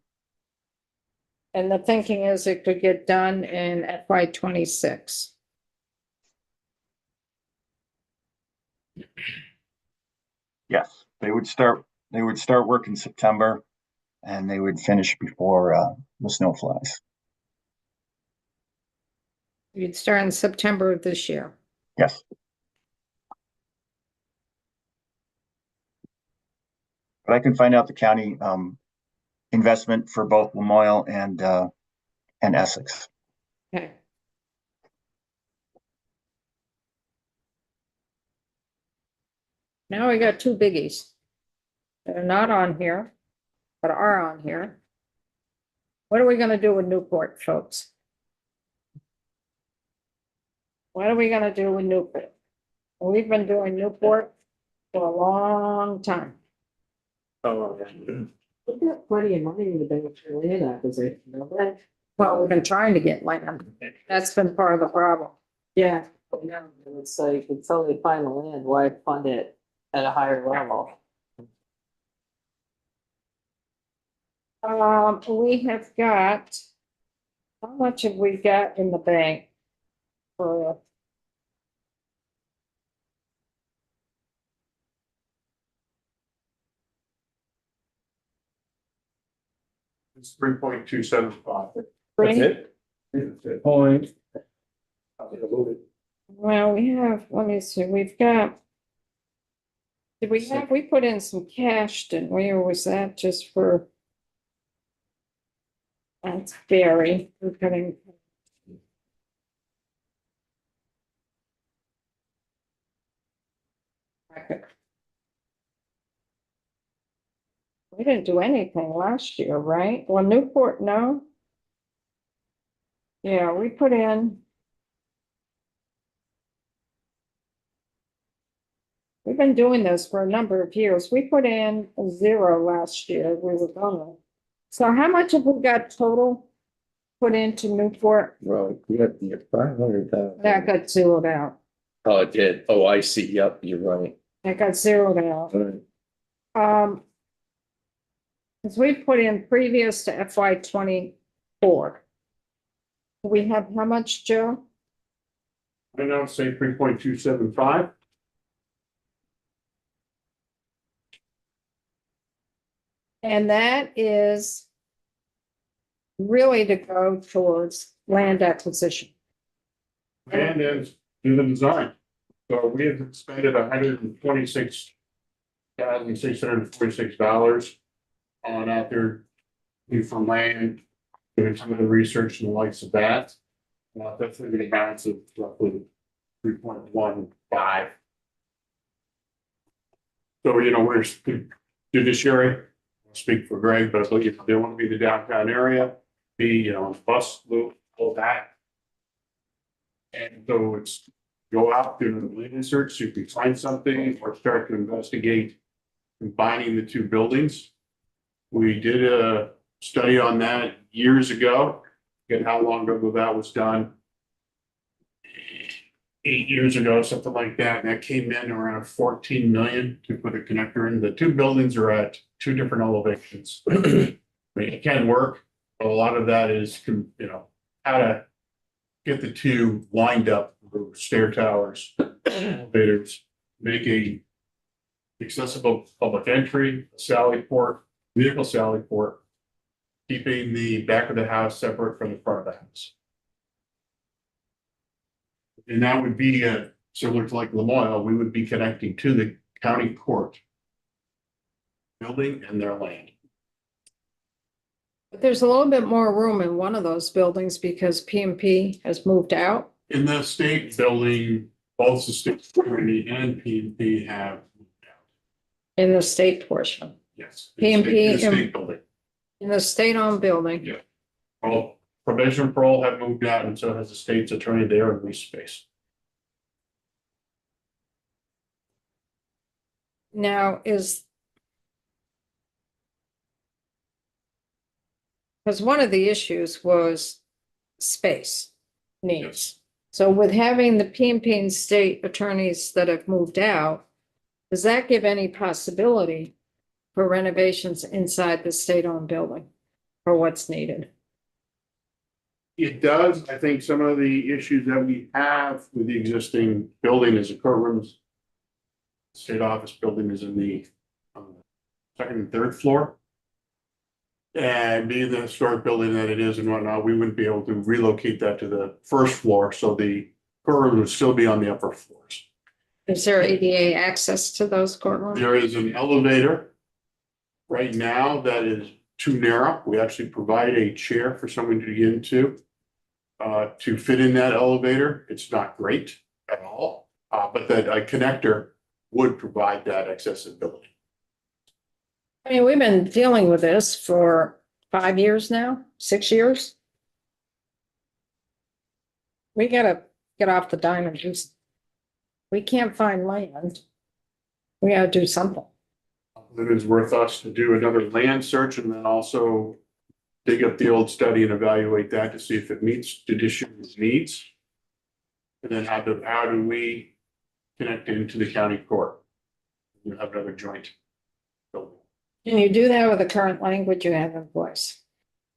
And the thinking is it could get done in FY 26. Yes, they would start work in September and they would finish before the snow flies. You'd start in September of this year. Yes. But I can find out the county investment for both Lamoille and Essex. Okay. Now we got two biggies. They're not on here, but are on here. What are we gonna do with Newport, folks? What are we gonna do with Newport? We've been doing Newport for a long time. Oh, We've got plenty of money in the bank for land acquisition, don't we? Well, we've been trying to get land. That's been part of the problem. Yeah. No, it's like, it's only final land, why fund it at a higher level? We have got, how much have we got in the bank for? It's 3.275. Three? Point. Well, we have, let me see, we've got. We put in some cash, didn't we, or was that just for? That's Barry, we're putting. We didn't do anything last year, right? Well, Newport, no? Yeah, we put in. We've been doing this for a number of years. We put in a 0 last year. We were going. So how much have we got total put into Newport? Well, you got your 500,000. That got zeroed out. Oh, it did. Oh, I see. Yep, you're right. That got zeroed out. All right. As we put in previous to FY 24. We have how much, Joe? I now say 3.275. And that is really to go towards land acquisition. And then do the design. So we have expended $126,646 on out there for land, doing some of the research and the likes of that. That's going to be a balance of roughly 3.15. So, you know, we're judiciary, I'll speak for Greg, but if they want to be the downtown area, be, you know, bus loop, all that. And so it's go out, do the land research, see if we find something, or start to investigate combining the two buildings. We did a study on that years ago. Forget how long ago that was done. 8 years ago, something like that, and that came in around 14 million to put a connector in. The two buildings are at two different elevations. I mean, it can work, but a lot of that is, you know, how to get the two lined up, stair towers, elevators, make a accessible public entry, sally port, vehicle sally port, keeping the back of the house separate from the front of the house. And that would be similar to like Lamoille, we would be connecting to the county court building and their land. But there's a little bit more room in one of those buildings because PMP has moved out. In the state building, both the state security and PNP have moved out. In the state portion, Yes. PNP In the state building. in the state-owned building. Yeah. Well, probation parole have moved out, and so has the state's attorney there in lease space. Now because one of the issues was space needs. So with having the PNP and state attorneys that have moved out, does that give any possibility for renovations inside the state-owned building for what's needed? It does. I think some of the issues that we have with the existing building is the courtrooms. State office building is in the second and third floor. And being the historic building that it is and whatnot, we wouldn't be able to relocate that to the first floor, so the courtroom would still be on the upper floors. Is there ADA access to those courtrooms? There is an elevator right now that is too narrow. We actually provide a chair for someone to get into to fit in that elevator. It's not great at all, but that a connector would provide that accessibility. I mean, we've been dealing with this for 5 years now, 6 years. We gotta get off the dime and do. We can't find land. We gotta do something. It is worth us to do another land search and then also dig up the old study and evaluate that to see if it meets judiciary's needs. And then how do we connect into the county court? You have another joint building. Can you do that with the current language you have in place?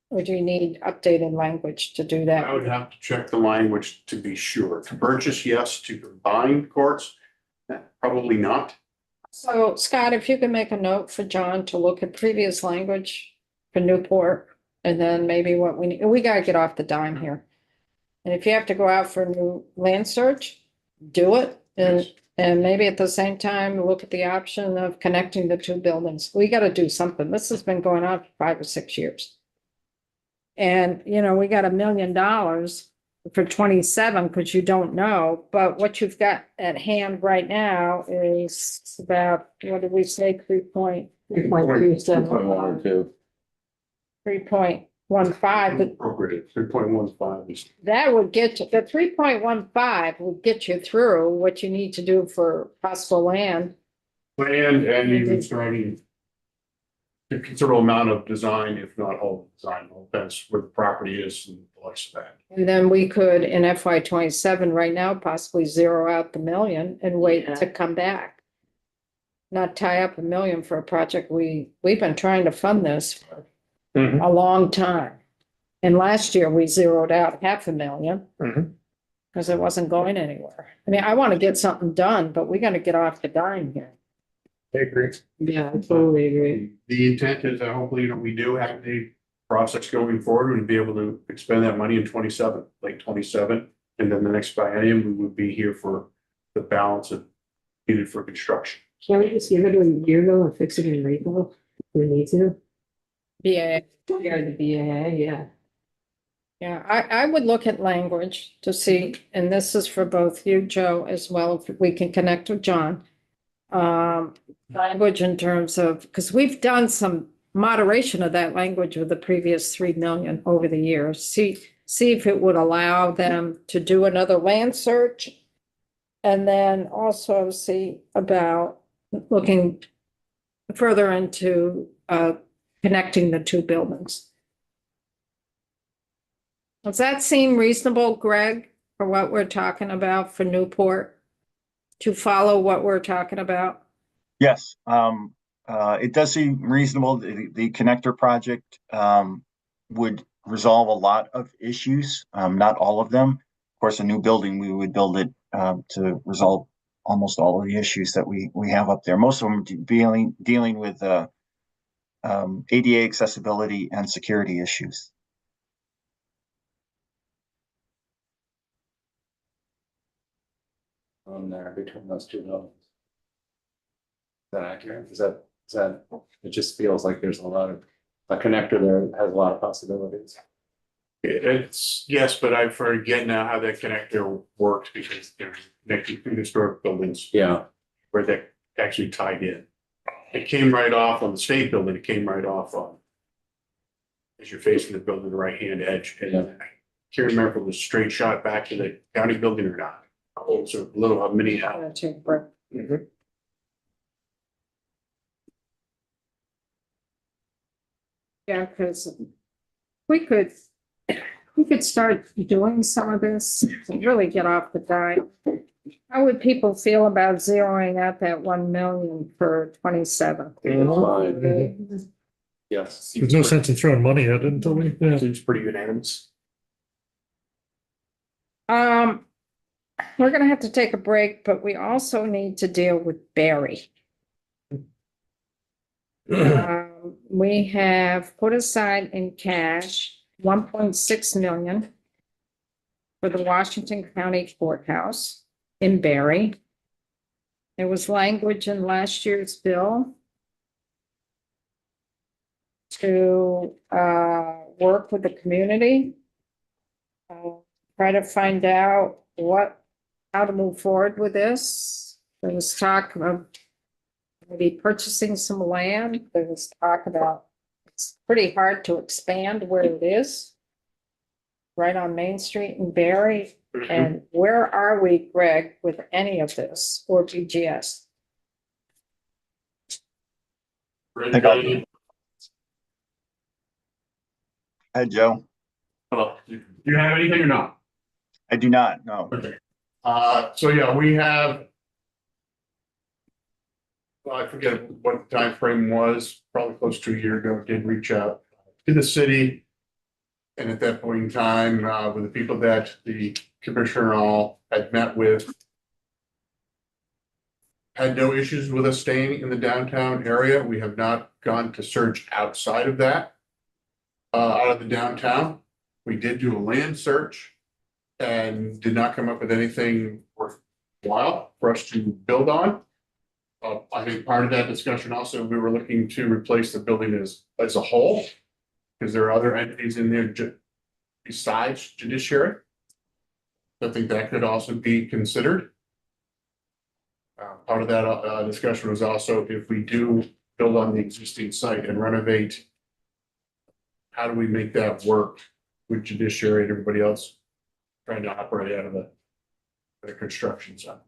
Or do you need updated language to do that? I would have to check the language to be sure. To purchase, yes. To combine courts, probably not. So Scott, if you could make a note for John to look at previous language for Newport, and then maybe what we need, we gotta get off the dime here. And if you have to go out for a new land search, do it. And maybe at the same time, look at the option of connecting the two buildings. We gotta do something. This has been going on for 5 or 6 years. And, you know, we got $1 million for 27, because you don't know, but what you've got at hand right now is about, what did we say, 3.37? 3.37. 3 point, but Appropriate, 3.15 is. that would get you, the 3.15 would get you through what you need to do for possible land. Planned and even starting a considerable amount of design, if not all design, all depends where the property is and the likes of that. And then we could, in FY 27 right now, possibly zero out the million and wait Yeah. to come back. Not tie up $1 million for a project. We've been trying to fund this for Mhm. a long time. And last year we zeroed out $500,000 Mhm. because it wasn't going anywhere. I mean, I want to get something done, but we got to get off the dime here. I agree. Yeah, I totally agree. The intent is that hopefully, we do have a process going forward and be able to expend that money in 27, late 27. And then the next biennium, we would be here for the balance of needed for construction. Can't we just give it a year though and fix it in April if we need to? Yeah. Yeah, the BAA, yeah. Yeah, I would look at language to see, and this is for both you, Joe, as well, if we can connect with John. Language in terms of, because we've done some moderation of that language with the previous 3 million over the years. See if it would allow them to do another land search. And then also see about looking further into connecting the two buildings. Does that seem reasonable, Greg, for what we're talking about for Newport? To follow what we're talking about? Yes, it does seem reasonable. The connector project would resolve a lot of issues, not all of them. Of course, a new building, we would build it to resolve almost all of the issues that we have up there. Most of them dealing with ADA accessibility and security issues. On there between those two buildings. Is that accurate? Is that, it just feels like there's a connector there that has a lot of possibilities. It's, yes, but I forget now how that connector worked because they're connected to historic buildings Yeah, where that actually tied in. It came right off on the state building, it came right off on. As you're facing the building, the right-hand edge, and I can't remember if it was straight shot back to the county building or not. It's a little, a mini house. Gonna take a break. Mhm. Yeah, because we could start doing some of this to really get off the dime. How would people feel about zeroing out that 1 million for 27? fine. Yes. There's no sense in throwing money at it until we, yeah. Seems pretty unanimous. We're gonna have to take a break, but we also need to deal with Barry. We have put aside in cash 1.6 million for the Washington County Courthouse in Barry. There was language in last year's bill to work with the community. Try to find out how to move forward with this. There was talk of maybe purchasing some land. There was talk about, it's pretty hard to expand where it is. Right on Main Street in Barry. And where are we, Greg, with any of this or BGS? Hi, Joe. Hello, do you have anything or not? I do not, no. Okay, so yeah, we have. Well, I forget what the time frame was, probably close to a year ago, did reach out to the city. And at that point in time, with the people that the commissioner all had met with. Had no issues with us staying in the downtown area. We have not gone to search outside of that. Out of the downtown, we did do a land search. And did not come up with anything worthwhile for us to build on. I think part of that discussion also, we were looking to replace the building as a whole. Because there are other entities in there besides judiciary. I think that could also be considered. Part of that discussion was also if we do build on the existing site and renovate how do we make that work with judiciary and everybody else trying to operate out of the construction side?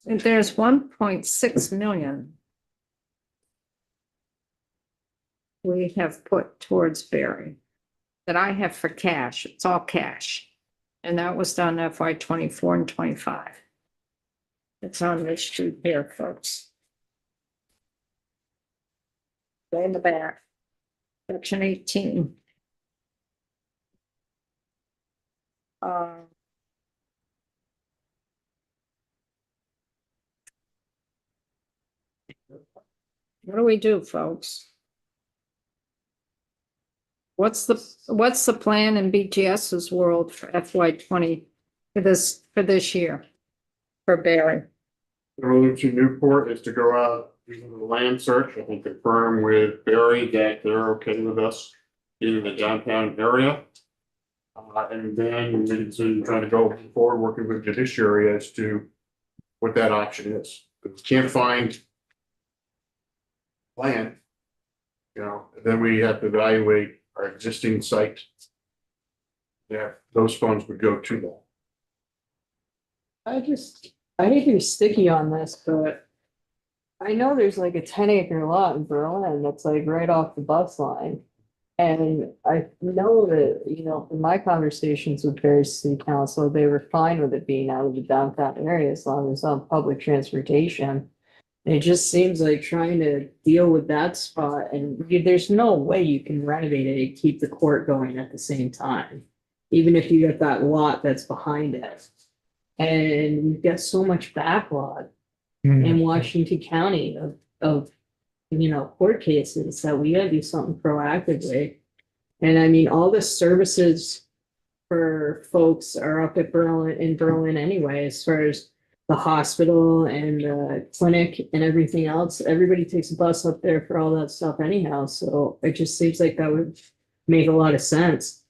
There's 1.6 million we have put towards Barry that I have for cash. It's all cash. And that was done FY 24 and 25. It's on this sheet here, folks. Way in the back, section 18. What do we do, folks? What's the plan in BGS's world for FY 20 for this year for Barry? The road to Newport is to go out, do the land search, I think confirm with Barry that they're okay with us in the downtown area. And then we can try to go forward, working with judiciary as to what that option is. If we can't find land, you know, then we have to evaluate our existing site. Yeah, those funds would go to that. I hate to be sticky on this, but I know there's like a 10-acre lot in Berlin that's like right off the bus line. And I know that, you know, in my conversations with various city council, they were fine with it being out of the downtown area as long as it's on public transportation. It just seems like trying to deal with that spot, and there's no way you can renovate it and keep the court going at the same time. Even if you get that lot that's behind it. And we've got so much backlog in Washington County of you know, court cases that we gotta do something proactively. And I mean, all the services for folks are up at in Berlin anyway, as far as the hospital and the clinic and everything else. Everybody takes a bus up there for all that stuff anyhow, so it just seems like that would make a lot of sense.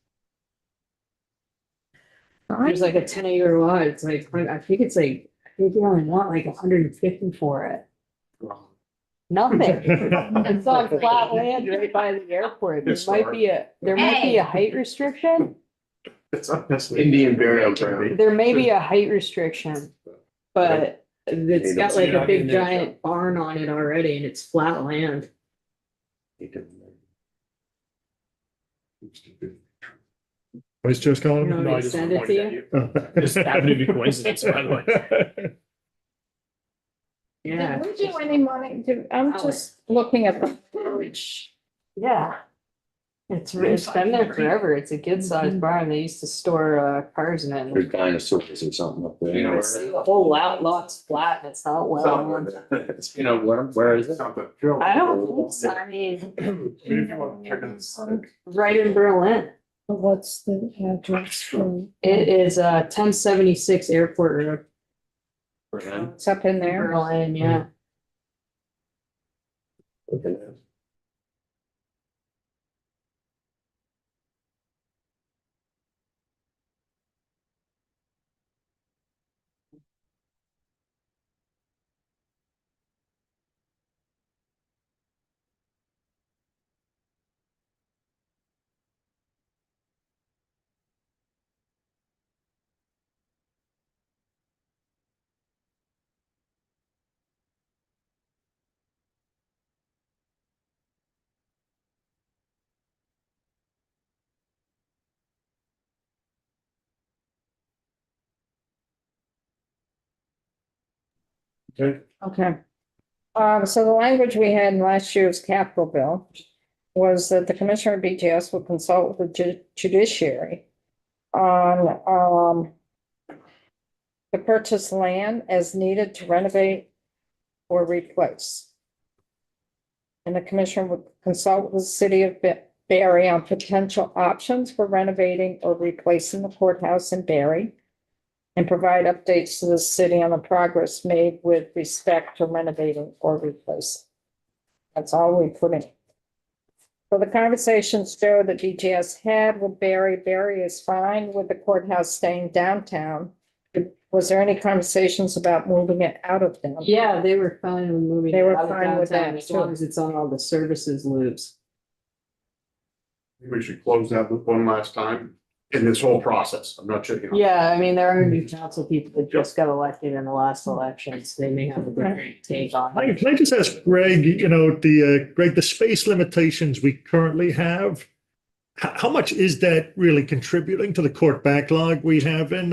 There's like a 10-acre lot, it's like, I think you only want like 150 for it. Nothing. It's on flat land right by the airport. There might be a height restriction. It's not Indian burial ground. There may be a height restriction, but it's got like a big giant barn on it already and it's flat land. Vice Chair Scott? You want me to send it to you? Just happened to be coincidence, by the way. Yeah. Did we do any money? I'm just looking at the storage. Yeah. It's been there forever. It's a good sized barn. They used to store cars in it. There's dinosaurs or something up there. You know, The whole lot's flat and it's not well. You know, where is it? I don't think so. I mean, If you want chickens, right in Berlin. What's the address for? It is 1076 Airport Road. It's up in there. Berlin, yeah. Okay. Okay. So the language we had in last year's capital bill was that the commissioner of BGS will consult with the judiciary on to purchase land as needed to renovate or replace. And the commissioner would consult with the city of Barry on potential options for renovating or replacing the courthouse in Barry and provide updates to the city on the progress made with respect to renovating or replacing. That's all we put in. So the conversations show that BGS had with Barry. Barry is fine with the courthouse staying downtown. Was there any conversations about moving it out of downtown? Yeah, they were fine with moving. They were it out of fine with downtown that, as long too. as it's on all the services loops. We should close that loop one last time in this whole process. I'm not checking. Yeah, I mean, there are new council people that just got elected in the last elections. They may have a different take on it. Can I just ask Greg, Greg, the space limitations we currently have, how much is that really contributing to the court backlog we have in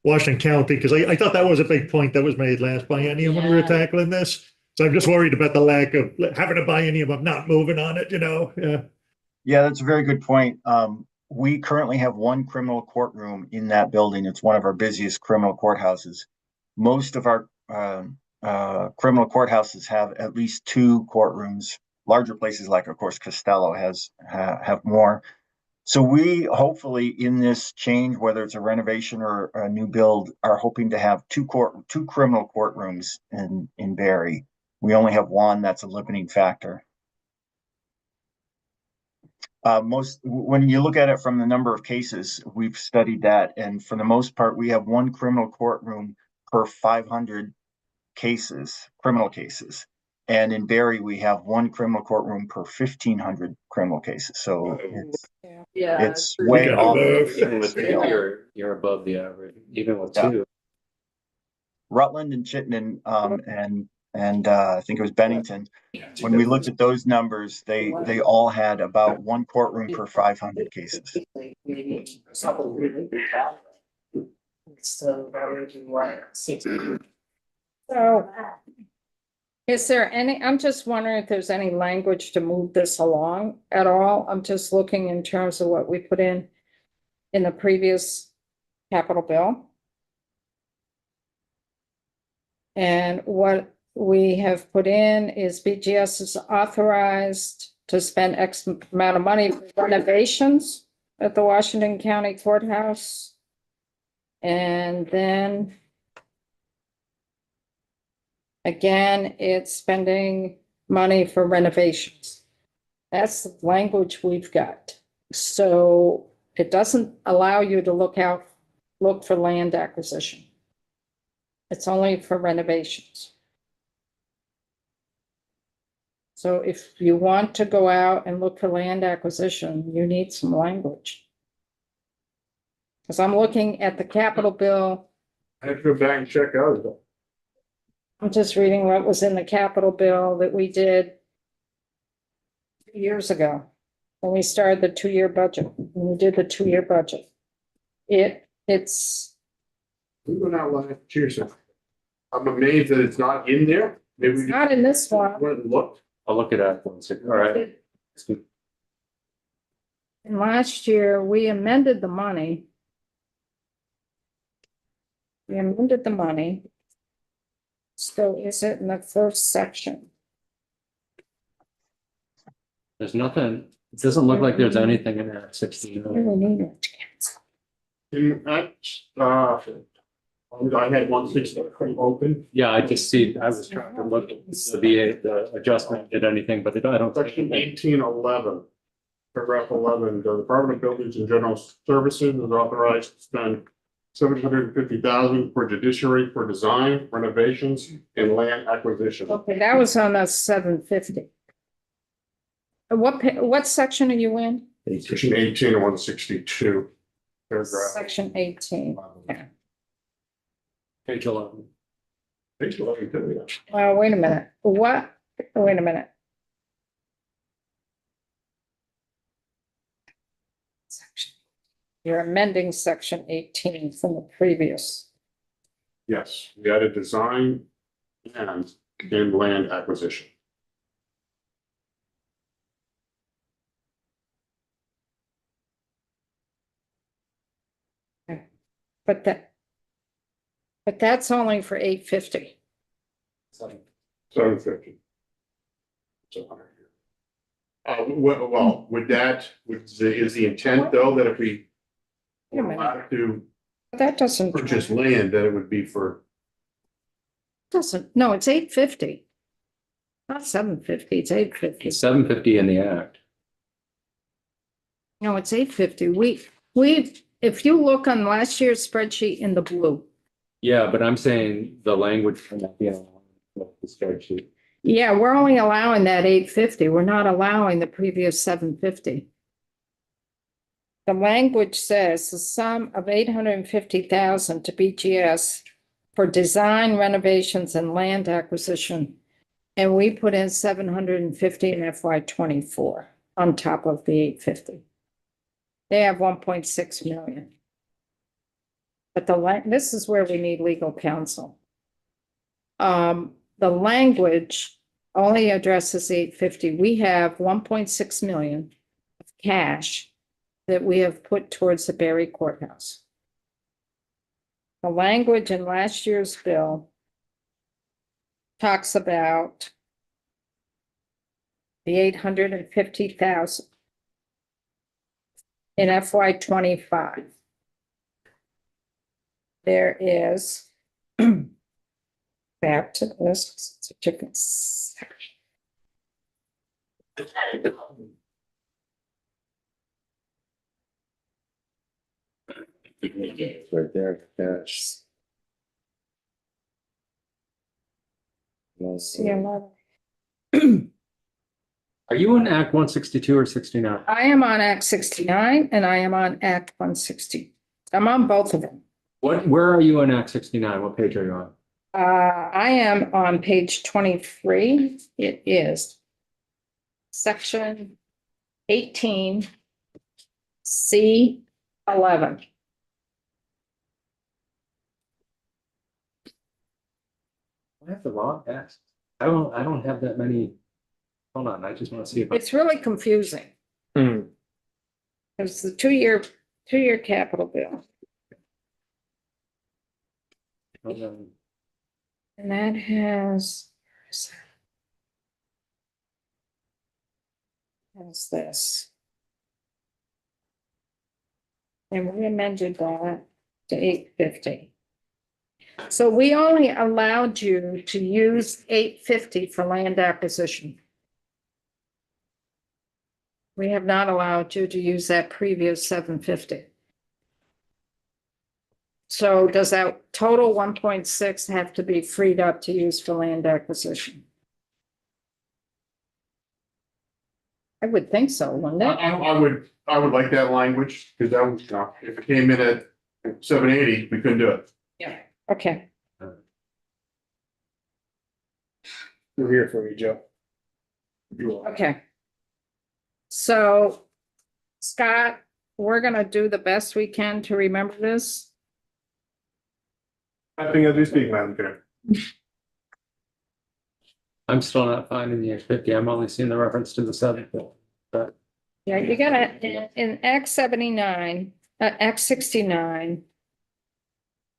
Washington County? Because I thought that was a big point that was made last biennium when we were Yeah. tackling this. So I'm just worried about the lack of having a biennium of not moving on it, yeah. Yeah, that's a very good point. We currently have one criminal courtroom in that building. It's one of our busiest criminal courthouses. Most of our criminal courthouses have at least two courtrooms. Larger places like, of course, Costello have more. So we hopefully in this change, whether it's a renovation or a new build, are hoping to have two criminal courtrooms in Barry. We only have one. That's a limiting factor. When you look at it from the number of cases, we've studied that, and for the most part, we have one criminal courtroom per 500 criminal cases. And in Barry, we have one criminal courtroom per 1,500 criminal cases. So it's way off. Even with two, you're above the average, even with two. Rutland and Chittenden, and I think it was Bennington. When we looked at those numbers, they all had about one courtroom per 500 cases. So is there any, I'm just wondering if there's any language to move this along at all. I'm just looking in terms of what we put in the previous capital bill. And what we have put in is BGS is authorized to spend X amount of money for renovations at the Washington County Courthouse. And then again, it's spending money for renovations. That's the language we've got. So it doesn't allow you to look for land acquisition. It's only for renovations. So if you want to go out and look for land acquisition, you need some language. Because I'm looking at the capital bill. I have to go back and check out. I'm just reading what was in the capital bill that we did years ago. When we started the 2-year budget, when we did the 2-year budget. It's. We went out last year, so I'm amazed that it's not in there. Maybe we Not in this one. went and looked. I'll look it up. All right. And last year, we amended the money. We amended the money. So is it in the first section? There's nothing, it doesn't look like there's anything in there at 16. Really need it. In that, I had 160 open. Yeah, I just see, I was trying to look at the adjustment did anything, but I don't. Section 1811, paragraph 11, the Department of Buildings and General Services is authorized to spend $750,000 for judiciary for design, renovations, and land acquisition. Okay, that was on the 750. What section are you in? Section 18 and 162, paragraph. Section 18. Okay. Page 11. Page 11, too, yeah. Well, wait a minute. What? Wait a minute. You're amending section 18 from the previous. Yes, we added design and land acquisition. But that's only for 850. 750. So, well, would that, is the intent though, that if we Wait a minute. allowed to That doesn't. purchase land, that it would be for, Doesn't, no, it's 850. Not 750, it's 850. It's 750 in the act. No, it's 850. We, if you look on last year's spreadsheet in the blue. Yeah, but I'm saying the language from that, the spreadsheet. Yeah, we're only allowing that 850. We're not allowing the previous 750. the language says the sum of 850,000 to BGS for design renovations and land acquisition. And we put in 750 in FY 24 on top of the 850. They have 1.6 million. But this is where we need legal counsel. The language only addresses 850. We have 1.6 million of cash that we have put towards the Berry Courthouse. The language in last year's bill talks about the 850,000 in FY 25. There is back to this. It's a different section. Right there, cash. See, I'm not- Are you in Act 162 or 69? I am on Act 69 and I am on Act 160. I'm on both of them. Where are you in Act 69? What page are you on? I am on page 23. It is section 18, C11. I have the wrong text. I don't have that many. Hold on, I just want to see if I. It's really confusing. It's the two-year capital bill. Hold on. And that has, has this. And we amended that to 850. So we only allowed you to use 850 for land acquisition. We have not allowed you to use that previous 750. So does that total 1.6 have to be freed up to use for land acquisition? I would think so, wouldn't it? I would like that language, because that was, if it came in at 780, we couldn't do it. Yeah. Okay. We're here for you, Joe. Okay. So, Scott, we're gonna do the best we can to remember this. I think as we speak, Madam Chair. I'm still not finding the 850. I'm only seeing the reference to the 750. But Yeah, you gotta, in Act 79, Act 69.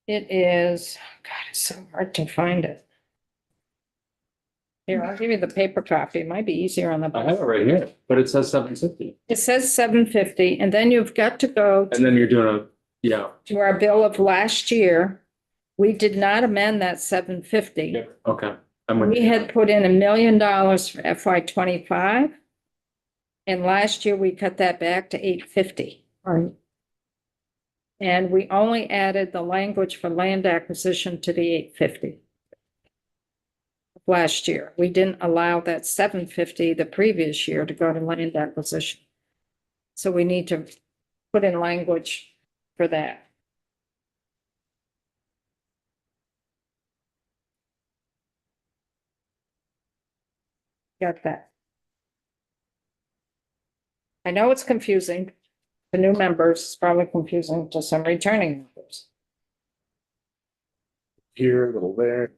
It is, God, it's so hard to find it. Here, I'll give you the paper copy. It might be easier on the. I have it right here, but it says 750. It says 750, and then you've got to go And then you're doing to our bill of last year. We did not amend that 750. okay. I'm with We you. had put in $1 million for FY 25. And last year we cut that back to 850. Right. And we only added the language for land acquisition to the 850. Last year, we didn't allow that 750 the previous year to go to land acquisition. So we need to put in language for that. Got that. I know it's confusing. The new members, it's probably confusing to some returning members. Here, a little there.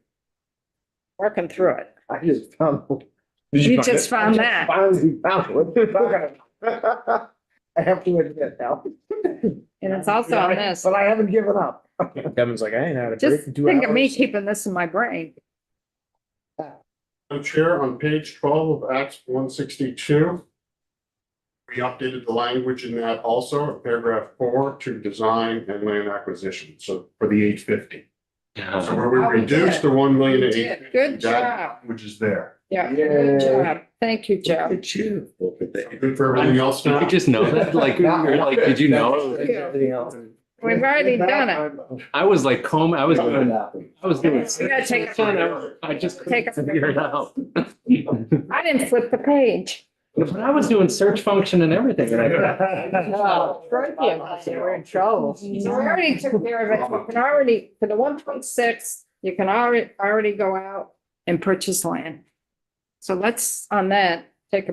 Working through it. I just found. You just found that. Finally found it. I have to admit now. And it's also on this. But I haven't given up. Kevin's like, I ain't had a break Just in 2 think of me hours. keeping this in my brain. Madam Chair, on page 12 of Act 162, we updated the language in that also, paragraph 4, to design and land acquisition, so for the 850. So where we Oh, we reduced did. the 1 million to We did. 850. Good that job. language is there. Yeah, good job. Thank you, Joe. you. Look at that. Good for everything else Did now? you just know that? Like, you're like, did you know? Everything else. We've already done it. I was like I was doing. We gotta take a photo. I just Take a couldn't figure it out. I didn't flip the page. But I was doing search function and everything. No, Troy can't, we're in trouble. So we already took care of it. You can already, for the 1.6, you can already go out and purchase land. So let's, on that, take a break.